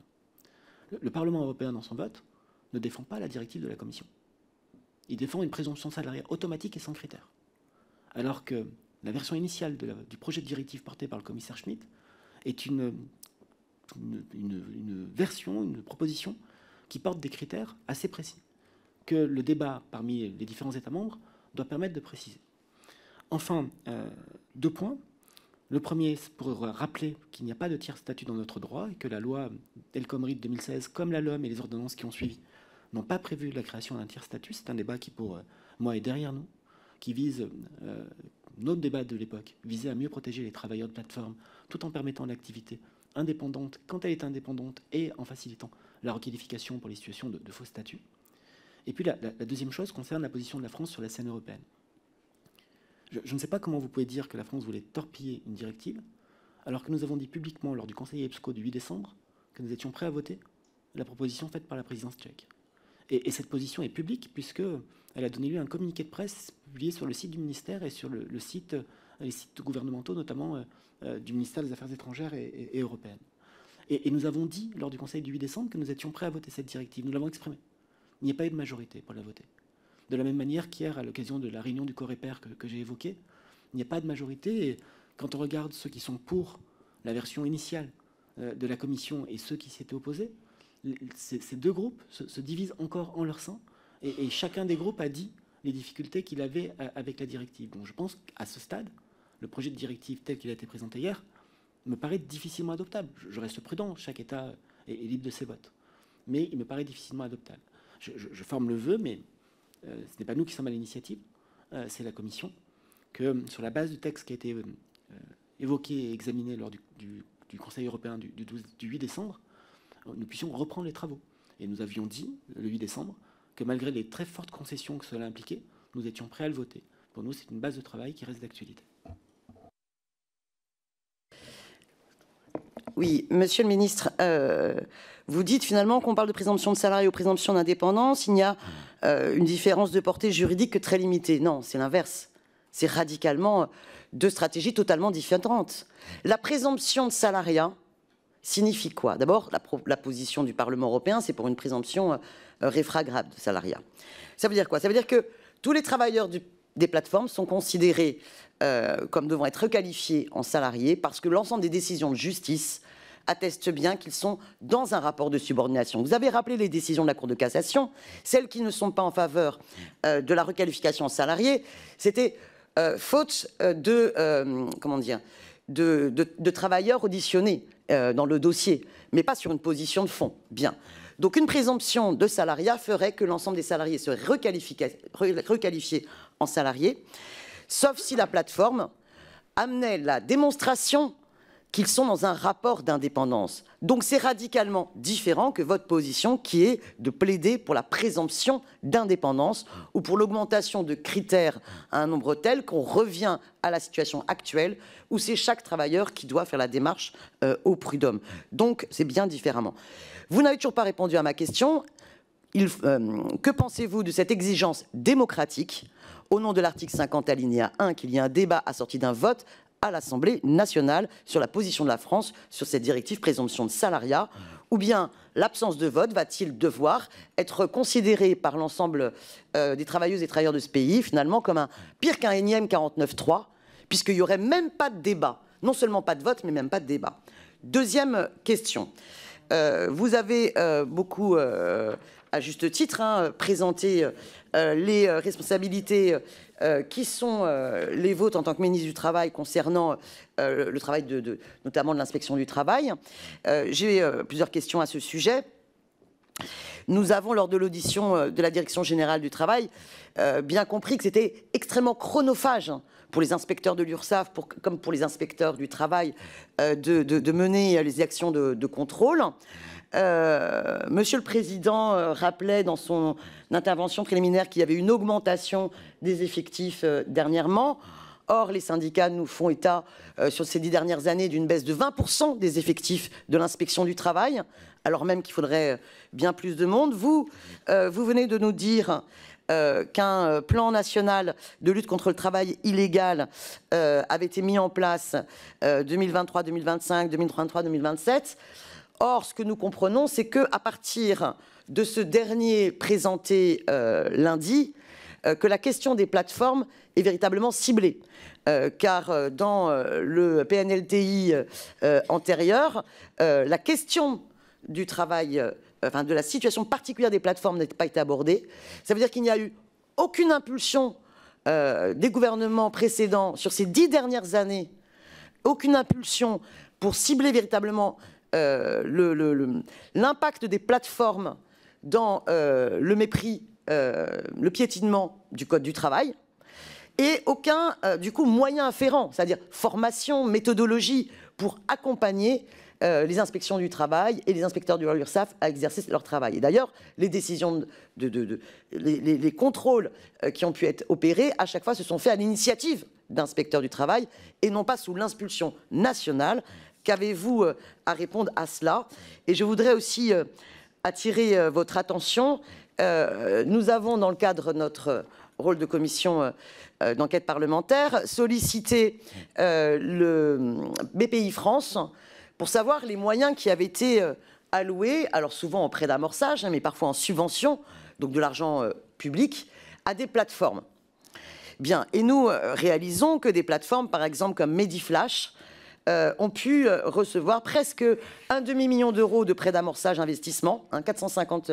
Le Parlement européen, dans son vote, ne défend pas la directive de la Commission. Il défend une présomption de salariat automatique et sans critères. Alors que la version initiale du projet de directive porté par le commissaire Schmit est une version, une proposition qui porte des critères assez précis, que le débat parmi les différents États membres doit permettre de préciser. Enfin, 2 points. Le premier, c'est pour rappeler qu'il n'y a pas de tiers statut dans notre droit et que la loi El Khomri de 2016, comme la LOM et les ordonnances qui ont suivi, n'ont pas prévu la création d'un tiers statut. C'est un débat qui, pour moi, est derrière nous, qui vise, notre débat de l'époque, visait à mieux protéger les travailleurs de plateforme, tout en permettant l'activité indépendante quand elle est indépendante et en facilitant la requalification pour les situations de faux statut. Et puis la deuxième chose concerne la position de la France sur la scène européenne. Je ne sais pas comment vous pouvez dire que la France voulait torpiller une directive, alors que nous avons dit publiquement lors du Conseil EPSCO du 8 décembre que nous étions prêts à voter la proposition faite par la présidence tchèque. Et cette position est publique puisqu'elle a donné lieu à un communiqué de presse publié sur le site du ministère et sur les sites gouvernementaux, notamment du ministère des Affaires étrangères et européennes. Et nous avons dit lors du Conseil du 8 décembre que nous étions prêts à voter cette directive. Nous l'avons exprimé. Il n'y a pas eu de majorité pour la voter. De la même manière qu'hier, à l'occasion de la réunion du Coreper que j'ai évoquée, il n'y a pas de majorité. Et quand on regarde ceux qui sont pour la version initiale de la Commission et ceux qui s'étaient opposés, ces 2 groupes se divisent encore en leur sein. Et chacun des groupes a dit les difficultés qu'il avait avec la directive. Donc je pense qu'à ce stade, le projet de directive tel qu'il a été présenté hier me paraît difficilement adoptable. Je reste prudent, chaque État est libre de ses votes. Mais il me paraît difficilement adoptable. Je forme le vœu, mais ce n'est pas nous qui sommes à l'initiative, c'est la Commission, que sur la base du texte qui a été évoqué et examiné lors du Conseil européen du 8 décembre, nous puissions reprendre les travaux. Et nous avions dit, le 8 décembre, que malgré les très fortes concessions que cela impliquait, nous étions prêts à le voter. Pour nous, c'est une base de travail qui reste d'actualité. Oui, monsieur le ministre, vous dites finalement qu'on parle de présomption de salariat ou présomption d'indépendance, il n'y a une différence de portée juridique que très limitée. Non, c'est l'inverse. C'est radicalement 2 stratégies totalement différentes. La présomption de salariat signifie quoi? D'abord, la position du Parlement européen, c'est pour une présomption réfragable de salariat. Ça veut dire quoi? Ça veut dire que tous les travailleurs des plateformes sont considérés comme devant être requalifiés en salariés parce que l'ensemble des décisions de justice attestent bien qu'ils sont dans un rapport de subordination. Vous avez rappelé les décisions de la Cour de cassation, celles qui ne sont pas en faveur de la requalification en salarié, c'était faute de travailleurs auditionnés dans le dossier, mais pas sur une position de fond. Bien. Donc une présomption de salariat ferait que l'ensemble des salariés seraient requalifiés en salariés, sauf si la plateforme amenait la démonstration qu'ils sont dans un rapport d'indépendance. Donc c'est radicalement différent que votre position qui est de plaider pour la présomption d'indépendance ou pour l'augmentation de critères à un nombre tel qu'on revient à la situation actuelle où c'est chaque travailleur qui doit faire la démarche au prud'homme. Donc c'est bien différemment. Vous n'avez toujours pas répondu à ma question. Que pensez-vous de cette exigence démocratique au nom de l'article 50 alinéa 1 qu'il y ait un débat assorti d'un vote à l'Assemblée nationale sur la position de la France sur cette directive présomption de salariat, ou bien l'absence de vote va-t-il devoir être considéré par l'ensemble des travailleuses et travailleurs de ce pays finalement comme pire qu'un énième 49.3, puisqu'il n'y aurait même pas de débat, non seulement pas de vote, mais même pas de débat. Deuxième question. Vous avez beaucoup, à juste titre, présenté les responsabilités qui sont les vôtres en tant que ministre du Travail concernant le travail notamment de l'inspection du travail. J'ai plusieurs questions à ce sujet. Nous avons, lors de l'audition de la Direction générale du travail, bien compris que c'était extrêmement chronophage pour les inspecteurs de l'URSSAF, comme pour les inspecteurs du travail, de mener les actions de contrôle. Monsieur le Président rappelait dans son intervention préliminaire qu'il y avait une augmentation des effectifs dernièrement. Or, les syndicats nous font état sur ces 10 dernières années d'une baisse de 20% des effectifs de l'inspection du travail, alors même qu'il faudrait bien plus de monde. Vous venez de nous dire qu'un plan national de lutte contre le travail illégal avait été mis en place 2023-2025, 2033-2027. Or, ce que nous comprenons, c'est qu'à partir de ce dernier présenté lundi, que la question des plateformes est véritablement ciblée. Car dans le PNLTI antérieur, la question du travail, enfin de la situation particulière des plateformes n'a pas été abordée. Ça veut dire qu'il n'y a eu aucune impulsion des gouvernements précédents sur ces 10 dernières années, aucune impulsion pour cibler véritablement l'impact des plateformes dans le mépris, le piétinement du Code du travail, et aucun, du coup, moyen afférent, c'est-à-dire formation, méthodologie, pour accompagner les inspections du travail et les inspecteurs de l'URSSAF à exercer leur travail. Et d'ailleurs, les décisions, les contrôles qui ont pu être opérés, à chaque fois, se sont faits à l'initiative d'inspecteurs du travail et non pas sous l'impulsion nationale. Qu'avez-vous à répondre à cela? Et je voudrais aussi attirer votre attention. Nous avons, dans le cadre de notre rôle de commission d'enquête parlementaire, sollicité le BPI France pour savoir les moyens qui avaient été alloués, alors souvent en prêt d'amorçage, mais parfois en subvention, donc de l'argent public, à des plateformes. Bien, et nous réalisons que des plateformes, par exemple comme Mediflash, ont pu recevoir presque un demi-million d'euros de prêt d'amorçage investissement, 450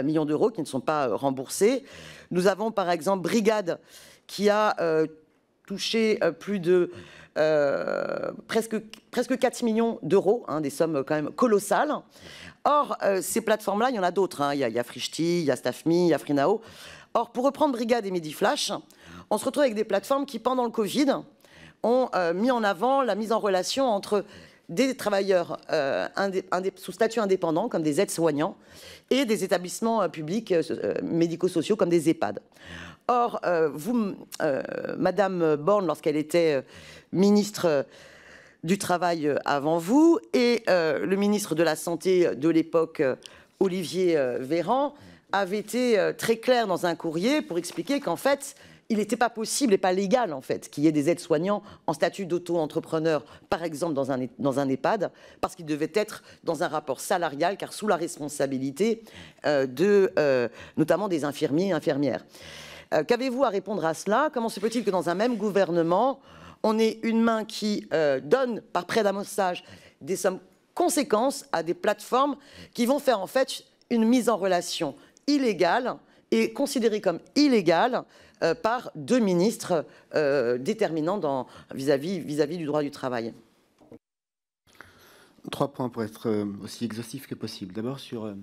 millions d'euros qui ne sont pas remboursés. Nous avons par exemple Brigade qui a touché plus de presque 4 millions d'euros, des sommes quand même colossales. Or, ces plateformes-là, il y en a d'autres. Il y a Frishti, il y a Staffme, il y a Freenow. Or, pour reprendre Brigade et Mediflash, on se retrouve avec des plateformes qui, pendant le Covid, ont mis en avant la mise en relation entre des travailleurs sous statut indépendant, comme des aides-soignants, et des établissements publics médico-sociaux, comme des EHPAD. Or, Madame Borne, lorsqu'elle était ministre du Travail avant vous, et le ministre de la Santé de l'époque, Olivier Véran, avait été très clair dans un courrier pour expliquer qu'en fait, il n'était pas possible et pas légal, en fait, qu'il y ait des aides-soignants en statut d'auto-entrepreneur, par exemple, dans un EHPAD, parce qu'ils devaient être dans un rapport salarial, car sous la responsabilité notamment des infirmiers et infirmières. Qu'avez-vous à répondre à cela? Comment se peut-il que dans un même gouvernement, on ait une main qui donne, par prêt d'amorçage, des sommes conséquentes à des plateformes qui vont faire, en fait, une mise en relation illégale et considérée comme illégale par deux ministres déterminants vis-à-vis du droit du travail? 3 points pour être aussi exhaustif que possible. D'abord sur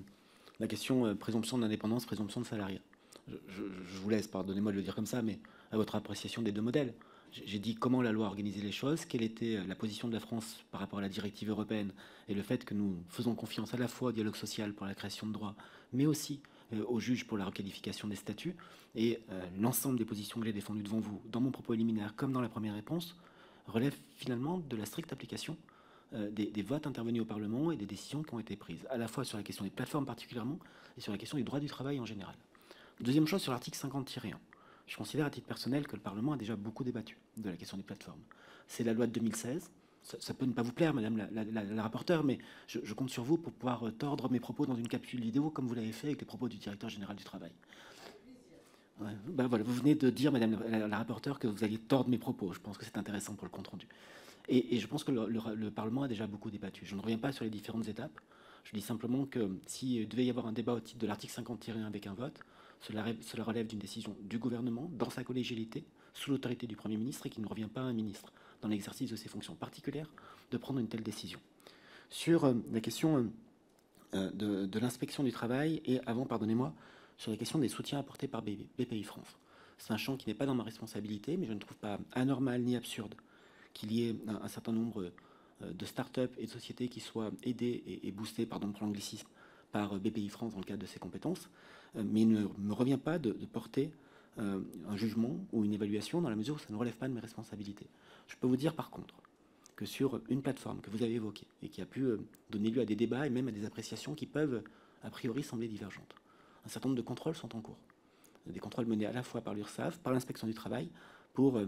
la question présomption d'indépendance, présomption de salariat. Je vous laisse, pardonnez-moi de le dire comme ça, mais à votre appréciation des deux modèles. J'ai dit comment la loi organisait les choses, quelle était la position de la France par rapport à la directive européenne et le fait que nous faisons confiance à la fois au dialogue social pour la création de droits, mais aussi aux juges pour la requalification des statuts. Et l'ensemble des positions que j'ai défendues devant vous, dans mon propos liminaire comme dans la première réponse, relève finalement de la stricte application des votes intervenus au Parlement et des décisions qui ont été prises, à la fois sur la question des plateformes particulièrement et sur la question du droit du travail en général. Deuxième chose, sur l'article 50-1. je considère à titre personnel que le Parlement a déjà beaucoup débattu de la question des plateformes. C'est la loi de 2016. Ça peut ne pas vous plaire, Madame la rapporteure, mais je compte sur vous pour pouvoir tordre mes propos dans une capsule vidéo, comme vous l'avez fait avec les propos du directeur général du travail. Ouais, ben voilà, vous venez de dire, Madame la rapporteure, que vous alliez tordre mes propos. Je pense que c'est intéressant pour le compte-rendu. Et je pense que le Parlement a déjà beaucoup débattu. Je ne reviens pas sur les différentes étapes. Je dis simplement que s'il devait y avoir un débat au titre de l'article 50-1 avec un vote, cela relève d'une décision du gouvernement, dans sa collégialité, sous l'autorité du Premier ministre, et qu'il ne revient pas à un ministre, dans l'exercice de ses fonctions particulières, de prendre une telle décision. Sur la question de l'inspection du travail, et avant, pardonnez-moi, sur la question des soutiens apportés par BPI France. C'est un champ qui n'est pas dans ma responsabilité, mais je ne trouve pas anormal ni absurde qu'il y ait un certain nombre de start-up et de sociétés qui soient aidées et boostées, pardon pour l'anglicisme, par BPI France dans le cadre de ses compétences, mais il ne me revient pas de porter un jugement ou une évaluation dans la mesure où ça ne relève pas de mes responsabilités. Je peux vous dire par contre que sur une plateforme que vous avez évoquée et qui a pu donner lieu à des débats et même à des appréciations qui peuvent a priori sembler divergentes, un certain nombre de contrôles sont en cours. Des contrôles menés à la fois par l'URSSAF, par l'inspection du travail, pour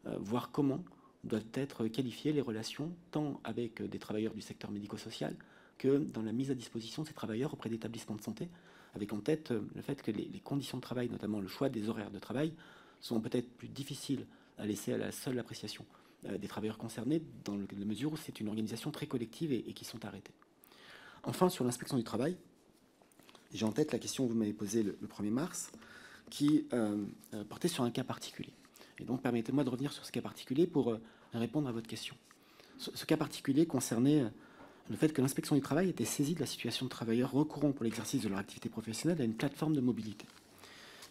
voir comment doivent être qualifiées les relations tant avec des travailleurs du secteur médico-social que dans la mise à disposition de ces travailleurs auprès d'établissements de santé, avec en tête le fait que les conditions de travail, notamment le choix des horaires de travail, sont peut-être plus difficiles à laisser à la seule appréciation des travailleurs concernés, dans la mesure où c'est une organisation très collective et qui sont arrêtés. Enfin, sur l'inspection du travail, j'ai en tête la question que vous m'avez posée le 1er mars, qui portait sur un cas particulier. Et donc, permettez-moi de revenir sur ce cas particulier pour répondre à votre question. Ce cas particulier concernait le fait que l'inspection du travail était saisie de la situation de travailleurs recourant pour l'exercice de leur activité professionnelle à une plateforme de mobilité.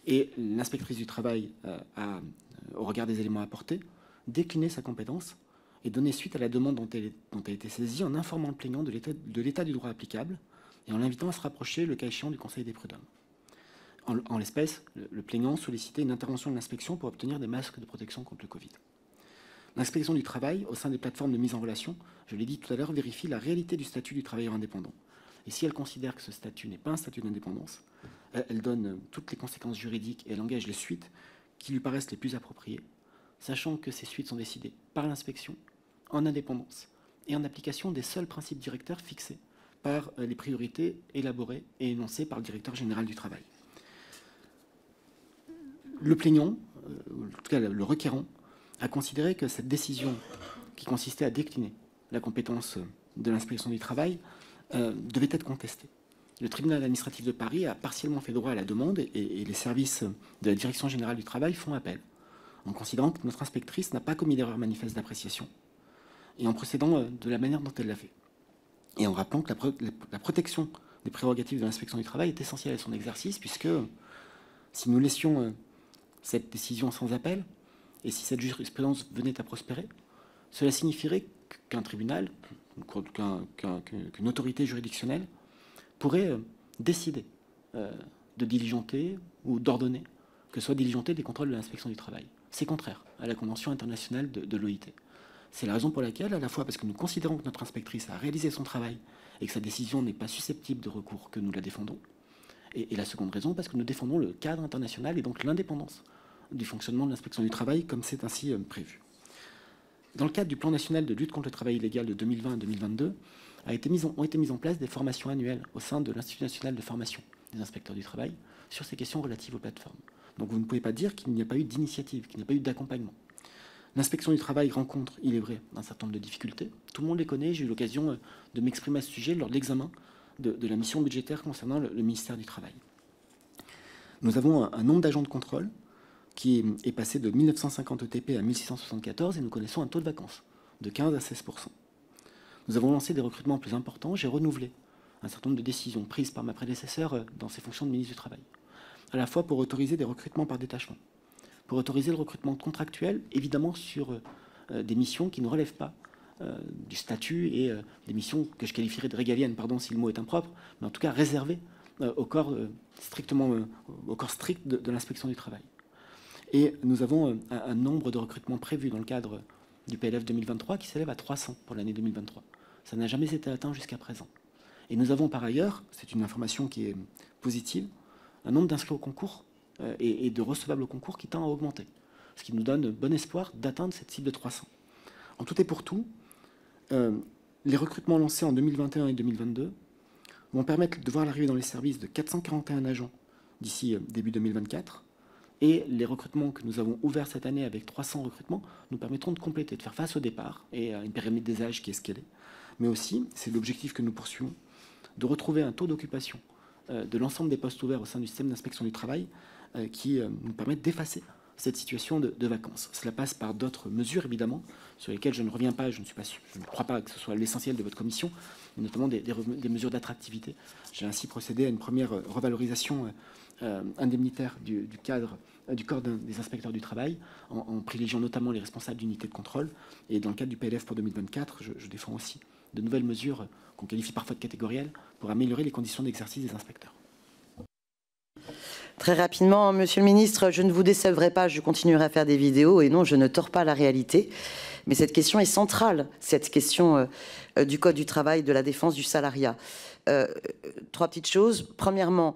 Et l'inspectrice du travail a, au regard des éléments apportés, décliné sa compétence et donné suite à la demande dont elle était saisie en informant le plaignant de l'état du droit applicable et en l'invitant à se rapprocher, le cas échéant, du Conseil des prud'hommes. En l'espèce, le plaignant sollicitait une intervention de l'inspection pour obtenir des masques de protection contre le Covid. L'inspection du travail, au sein des plateformes de mise en relation, je l'ai dit tout à l'heure, vérifie la réalité du statut du travailleur indépendant. Et si elle considère que ce statut n'est pas un statut d'indépendance, elle donne toutes les conséquences juridiques et elle engage les suites qui lui paraissent les plus appropriées, sachant que ces suites sont décidées par l'inspection, en indépendance, et en application des seuls principes directeurs fixés par les priorités élaborées et énoncées par le directeur général du travail. Le plaignant, en tout cas le requérant, a considéré que cette décision qui consistait à décliner la compétence de l'inspection du travail devait être contestée. Le tribunal administratif de Paris a partiellement fait droit à la demande et les services de la direction générale du travail font appel, en considérant que notre inspectrice n'a pas commis d'erreur manifeste d'appréciation et en procédant de la manière dont elle l'a fait. Et en rappelant que la protection des prérogatives de l'inspection du travail est essentielle à son exercice, puisque si nous laissions cette décision sans appel, et si cette jurisprudence venait à prospérer, cela signifierait qu'un tribunal, qu'une autorité juridictionnelle pourrait décider de diligenter ou d'ordonner que soient diligentés des contrôles de l'inspection du travail. C'est contraire à la Convention internationale de l'OIT. C'est la raison pour laquelle, à la fois parce que nous considérons que notre inspectrice a réalisé son travail et que sa décision n'est pas susceptible de recours, que nous la défendons, et la seconde raison, parce que nous défendons le cadre international et donc l'indépendance du fonctionnement de l'inspection du travail, comme c'est ainsi prévu. Dans le cadre du plan national de lutte contre le travail illégal de 2020 à 2022, ont été mises en place des formations annuelles au sein de l'Institut national de formation des inspecteurs du travail sur ces questions relatives aux plateformes. Donc vous ne pouvez pas dire qu'il n'y a pas eu d'initiative, qu'il n'y a pas eu d'accompagnement. L'inspection du travail rencontre, il est vrai, un certain nombre de difficultés. Tout le monde les connaît. J'ai eu l'occasion de m'exprimer à ce sujet lors de l'examen de la mission budgétaire concernant le ministère du Travail. Nous avons un nombre d'agents de contrôle qui est passé de 1950 ETP à 1674 et nous connaissons un taux de vacances de 15 à 16%. Nous avons lancé des recrutements plus importants. J'ai renouvelé un certain nombre de décisions prises par ma prédécesseur dans ses fonctions de ministre du Travail, à la fois pour autoriser des recrutements par détachement, pour autoriser le recrutement contractuel, évidemment sur des missions qui ne relèvent pas du statut et des missions que je qualifierais de régaliennes, pardon si le mot est impropre, mais en tout cas réservées au corps strict de l'inspection du travail. Et nous avons un nombre de recrutements prévus dans le cadre du PLF 2023 qui s'élève à 300 pour l'année 2023. Ça n'a jamais été atteint jusqu'à présent. Et nous avons par ailleurs, c'est une information qui est positive, un nombre d'inscrits au concours et de recevables au concours qui tend à augmenter, ce qui nous donne bon espoir d'atteindre cette cible de 300. En tout et pour tout, les recrutements lancés en 2021 et 2022 vont permettre de voir l'arrivée dans les services de 441 agents d'ici début 2024. Et les recrutements que nous avons ouverts cette année avec 300 recrutements nous permettront de compléter, de faire face au départ et à une pyramide des âges qui est ce qu'elle est. Mais aussi, c'est l'objectif que nous poursuivons, de retrouver un taux d'occupation de l'ensemble des postes ouverts au sein du système d'inspection du travail qui nous permettent d'effacer cette situation de vacances. Cela passe par d'autres mesures, évidemment, sur lesquelles je ne reviens pas, je ne crois pas que ce soit l'essentiel de votre commission, mais notamment des mesures d'attractivité. J'ai ainsi procédé à une première revalorisation indemnitaire du corps des inspecteurs du travail, en privilégiant notamment les responsables d'unités de contrôle. Et dans le cadre du PLF pour 2024, je défends aussi de nouvelles mesures qu'on qualifie parfois de catégorielles pour améliorer les conditions d'exercice des inspecteurs. Très rapidement, Monsieur le Ministre, je ne vous décevrai pas, je continuerai à faire des vidéos et non, je ne tords pas la réalité. Mais cette question est centrale, cette question du Code du travail, de la défense du salariat. Trois petites choses. Premièrement,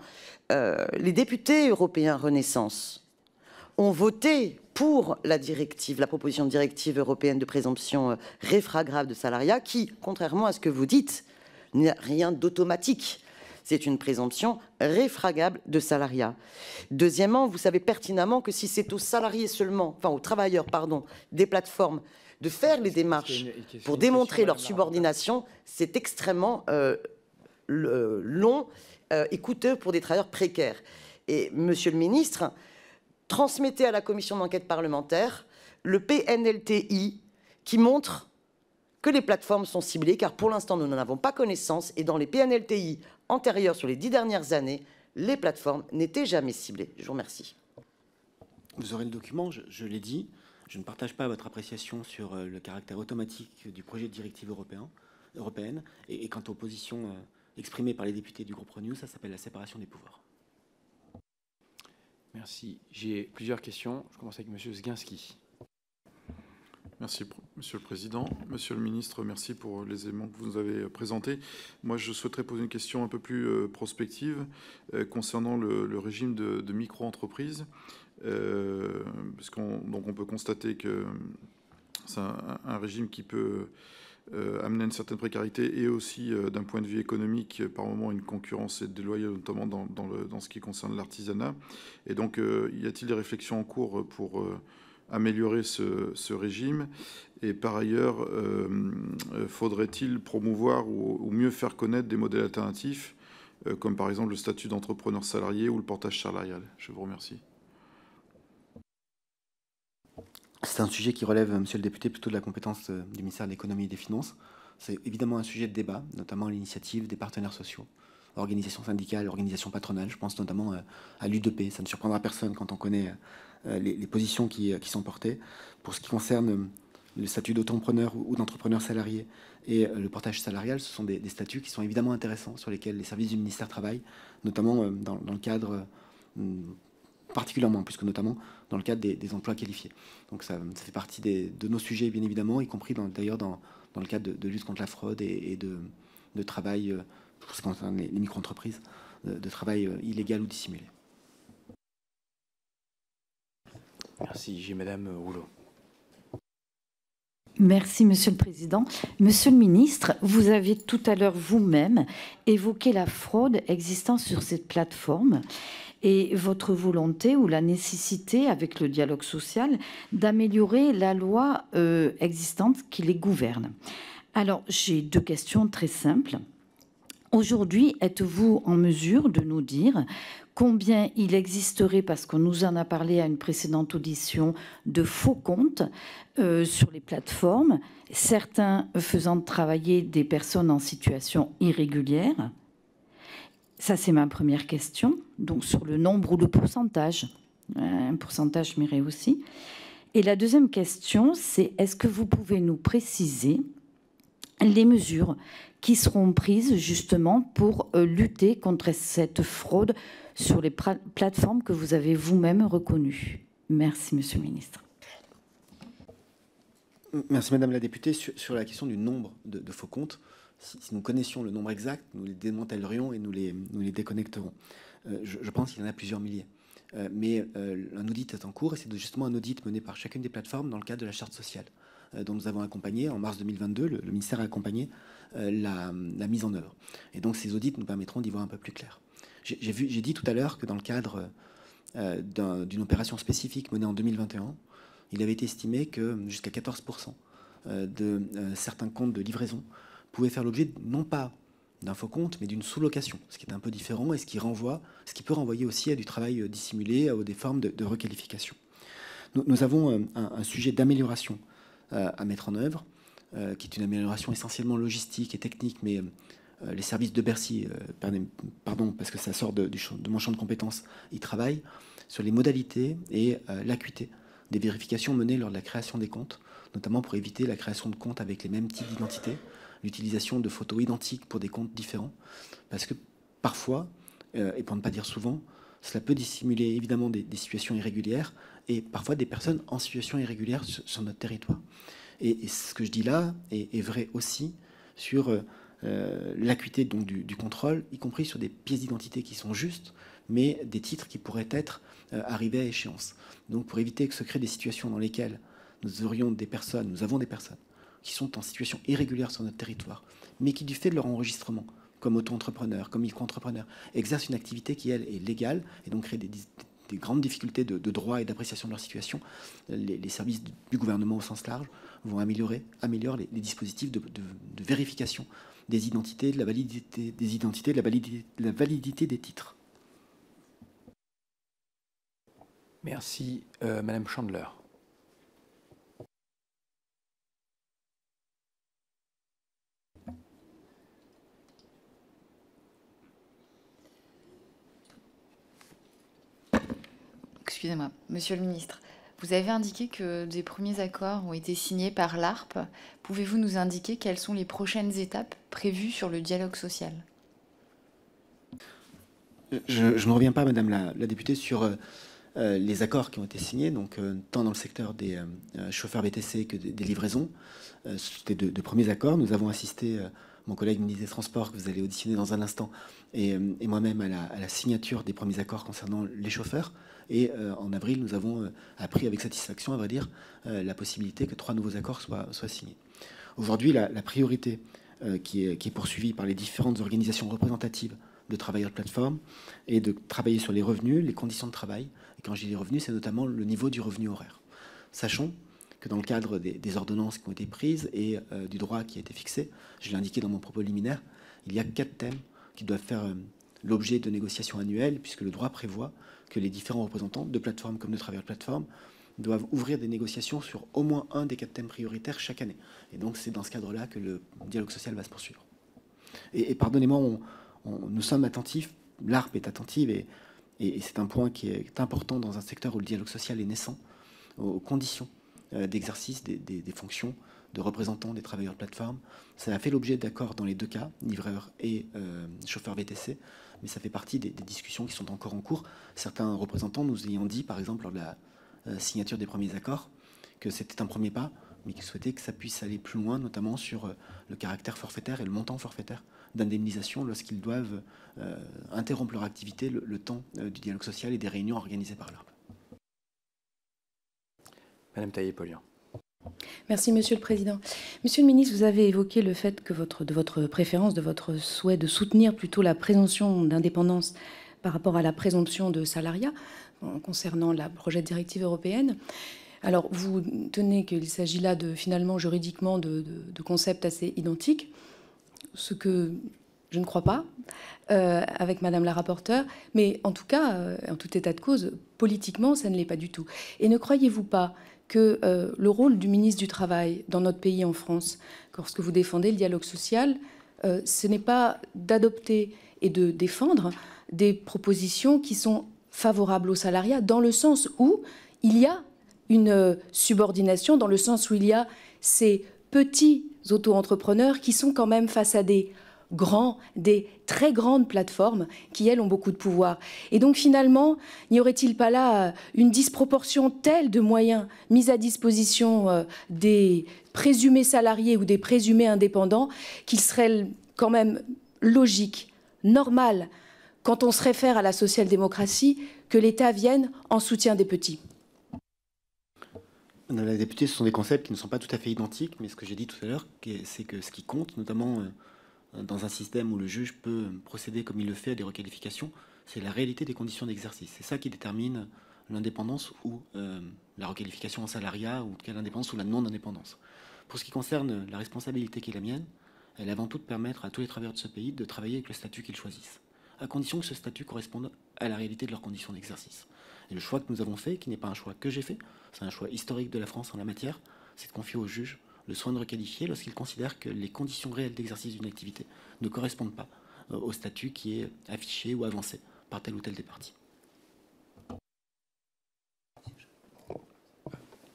les députés européens Renaissance ont voté pour la directive, la proposition de directive européenne de présomption réfragable de salariat qui, contrairement à ce que vous dites, n'a rien d'automatique. C'est une présomption réfragable de salariat. Deuxièmement, vous savez pertinemment que si c'est aux salariés seulement, enfin aux travailleurs, pardon, des plateformes, de faire les démarches pour démontrer leur subordination, c'est extrêmement long et coûteux pour des travailleurs précaires. Et Monsieur le Ministre, transmettez à la commission d'enquête parlementaire le PNLTI qui montre que les plateformes sont ciblées, car pour l'instant, nous n'en avons pas connaissance. Et dans les PNLTI antérieurs sur les 10 dernières années, les plateformes n'étaient jamais ciblées. Je vous remercie. Vous aurez le document, je l'ai dit. Je ne partage pas votre appréciation sur le caractère automatique du projet de directive européenne. Et quant aux positions exprimées par les députés du groupe Renew, ça s'appelle la séparation des pouvoirs. Merci. J'ai plusieurs questions. Je commence avec M. Zginski. Merci, Monsieur le Président. Monsieur le Ministre, merci pour les éléments que vous nous avez présentés. Moi, je souhaiterais poser une question un peu plus prospective concernant le régime de micro-entreprise. Parce on peut constater que c'est un régime qui peut amener une certaine précarité et aussi, d'un point de vue économique, par moment, une concurrence déloyale, notamment dans ce qui concerne l'artisanat. Et donc, y a-t-il des réflexions en cours pour améliorer ce régime? Et par ailleurs, faudrait-il promouvoir ou mieux faire connaître des modèles alternatifs, comme par exemple le statut d'entrepreneur salarié ou le portage salarial? Je vous remercie. C'est un sujet qui relève, monsieur le député, plutôt de la compétence du ministère de l'économie et des finances. C'est évidemment un sujet de débat, notamment à l'initiative des partenaires sociaux, organisations syndicales, organisations patronales. Je pense notamment à l'UDP. Ça ne surprendra personne quand on connaît les positions qui sont portées. Pour ce qui concerne le statut d'auto-entrepreneur ou d'entrepreneur salarié et le portage salarial, ce sont des statuts qui sont évidemment intéressants, sur lesquels les services du ministère travaillent, notamment dans le cadre, particulièrement, puisque notamment dans le cadre des emplois qualifiés. Donc ça fait partie de nos sujets, bien évidemment, y compris d'ailleurs dans le cadre de lutte contre la fraude et de travail, pour ce qui concerne les micro-entreprises, de travail illégal ou dissimulé. Merci. J'ai Madame Rouleau. Merci, Monsieur le Président. Monsieur le Ministre, vous avez tout à l'heure vous-même évoqué la fraude existant sur cette plateforme et votre volonté ou la nécessité, avec le dialogue social, d'améliorer la loi existante qui les gouverne. Alors, j'ai deux questions très simples. Aujourd'hui, êtes-vous en mesure de nous dire combien il existerait, parce qu'on nous en a parlé à une précédente audition, de faux comptes sur les plateformes, certains faisant travailler des personnes en situation irrégulière? Ça, c'est ma première question. Donc, sur le nombre ou le pourcentage. Un pourcentage m'irait aussi. Et la deuxième question, c'est est-ce que vous pouvez nous préciser les mesures qui seront prises justement pour lutter contre cette fraude sur les plateformes que vous avez vous-même reconnues? Merci, Monsieur le Ministre. Merci, Madame la députée. Sur la question du nombre de faux comptes, si nous connaissions le nombre exact, nous les démantèlerions et nous les déconnecterons. Je pense qu'il y en a plusieurs milliers. mais un audit est en cours et c'est justement un audit mené par chacune des plateformes dans le cadre de la charte sociale dont nous avons accompagné, en mars 2022, le ministère a accompagné la mise en œuvre. Et donc ces audits nous permettront d'y voir un peu plus clair. J'ai dit tout à l'heure que dans le cadre d'une opération spécifique menée en 2021, il avait été estimé que jusqu'à 14% de certains comptes de livraison pouvaient faire l'objet non pas d'un faux compte, mais d'une sous-location, ce qui est un peu différent et ce qui peut renvoyer aussi à du travail dissimulé, à des formes de requalification. Nous avons un sujet d'amélioration à mettre en œuvre, qui est une amélioration essentiellement logistique et technique, mais les services de Bercy, pardon, parce que ça sort de mon champ de compétences, y travaillent sur les modalités et l'acuité des vérifications menées lors de la création des comptes, notamment pour éviter la création de comptes avec les mêmes types d'identité, l'utilisation de photos identiques pour des comptes différents, parce que parfois, et pour ne pas dire souvent, cela peut dissimuler évidemment des situations irrégulières et parfois des personnes en situation irrégulière sur notre territoire. Et ce que je dis là est vrai aussi sur l'acuité donc du contrôle, y compris sur des pièces d'identité qui sont justes, mais des titres qui pourraient être arrivés à échéance. Donc pour éviter que se créent des situations dans lesquelles nous avons des personnes qui sont en situation irrégulière sur notre territoire, mais qui du fait de leur enregistrement, comme auto-entrepreneurs, comme micro-entrepreneurs, exercent une activité qui, elle, est légale et donc crée des grandes difficultés de droit et d'appréciation de leur situation, les services du gouvernement au sens large vont améliorer les dispositifs de vérification des identités, de la validité des identités, de la validité des titres. Merci. Madame Chandler. Excusez-moi, Monsieur le Ministre, vous avez indiqué que des premiers accords ont été signés par l'ARPE. Pouvez-vous nous indiquer quelles sont les prochaines étapes prévues sur le dialogue social? Je ne reviens pas, Madame la députée, sur les accords qui ont été signés, donc tant dans le secteur des chauffeurs VTC que des livraisons. C'était de premiers accords. Nous avons assisté, mon collègue ministre des Transports, que vous allez auditionner dans un instant, et moi-même à la signature des premiers accords concernant les chauffeurs. Et en avril, nous avons appris avec satisfaction, à vrai dire, la possibilité que 3 nouveaux accords soient signés. Aujourd'hui, la priorité qui est poursuivie par les différentes organisations représentatives de travailleurs de plateforme est de travailler sur les revenus, les conditions de travail. Et quand je dis les revenus, c'est notamment le niveau du revenu horaire. Sachons que dans le cadre des ordonnances qui ont été prises et du droit qui a été fixé, je l'ai indiqué dans mon propos liminaire, il y a 4 thèmes qui doivent faire l'objet de négociations annuelles, puisque le droit prévoit que les différents représentants de plateformes comme de travailleurs de plateforme doivent ouvrir des négociations sur au moins un des 4 thèmes prioritaires chaque année. Et donc c'est dans ce cadre-là que le dialogue social va se poursuivre. Et pardonnez-moi, nous sommes attentifs, l'ARPE est attentive, et c'est un point qui est important dans un secteur où le dialogue social est naissant, aux conditions d'exercice des fonctions de représentants des travailleurs de plateforme. Ça a fait l'objet d'accords dans les 2 cas, livreurs et chauffeurs VTC, mais ça fait partie des discussions qui sont encore en cours. Certains représentants nous ayant dit, par exemple, lors de la signature des premiers accords, que c'était un premier pas, mais qu'ils souhaitaient que ça puisse aller plus loin, notamment sur le caractère forfaitaire et le montant forfaitaire d'indemnisation lorsqu'ils doivent interrompre leur activité le temps du dialogue social et des réunions organisées par l'ARPE. Madame Taillé-Polian. Merci, Monsieur le Président. Monsieur le Ministre, vous avez évoqué le fait que de votre préférence, de votre souhait de soutenir plutôt la présomption d'indépendance par rapport à la présomption de salariat concernant le projet de directive européenne. Alors, vous tenez qu'il s'agit là finalement juridiquement de concepts assez identiques, ce que je ne crois pas, avec Madame la rapporteure, mais en tout cas, en tout état de cause, politiquement, ça ne l'est pas du tout. Et ne croyez-vous pas que le rôle du ministre du Travail dans notre pays, en France, lorsque vous défendez le dialogue social, ce n'est pas d'adopter et de défendre des propositions qui sont favorables au salariat, dans le sens où il y a une subordination, dans le sens où il y a ces petits auto-entrepreneurs qui sont quand même face à des très grandes plateformes qui, elles, ont beaucoup de pouvoir. Et donc, finalement, n'y aurait-il pas là une disproportion telle de moyens mis à disposition des présumés salariés ou des présumés indépendants qu'il serait quand même logique, normal, quand on se réfère à la social-démocratie, que l'État vienne en soutien des petits? Madame la députée, ce sont des concepts qui ne sont pas tout à fait identiques, mais ce que j'ai dit tout à l'heure, c'est que ce qui compte, notamment dans un système où le juge peut procéder comme il le fait à des requalifications, c'est la réalité des conditions d'exercice. C'est ça qui détermine l'indépendance ou la requalification en salariat, ou en tout cas l'indépendance ou la non-indépendance. Pour ce qui concerne la responsabilité qui est la mienne, elle est avant tout de permettre à tous les travailleurs de ce pays de travailler avec le statut qu'ils choisissent, à condition que ce statut corresponde à la réalité de leurs conditions d'exercice. Et le choix que nous avons fait, qui n'est pas un choix que j'ai fait, c'est un choix historique de la France en la matière, c'est de confier au juge le soin de requalifier lorsqu'il considère que les conditions réelles d'exercice d'une activité ne correspondent pas au statut qui est affiché ou avancé par telle ou telle des parties.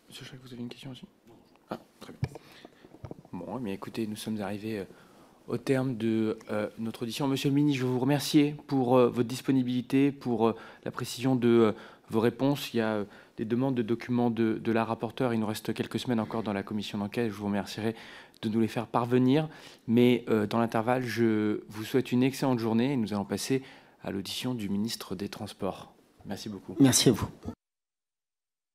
Monsieur Chak, vous avez une question aussi? Ah, très bien. Bon, mais écoutez, nous sommes arrivés au terme de notre audition. Monsieur le ministre, je veux vous remercier pour votre disponibilité, pour la précision de vos réponses. Il y a des demandes de documents de la rapporteure. Il nous reste quelques semaines encore dans la commission d'enquête. Je vous remercierai de nous les faire parvenir. Mais dans l'intervalle, je vous souhaite une excellente journée et nous allons passer à l'audition du ministre des Transports. Merci beaucoup. Merci à vous.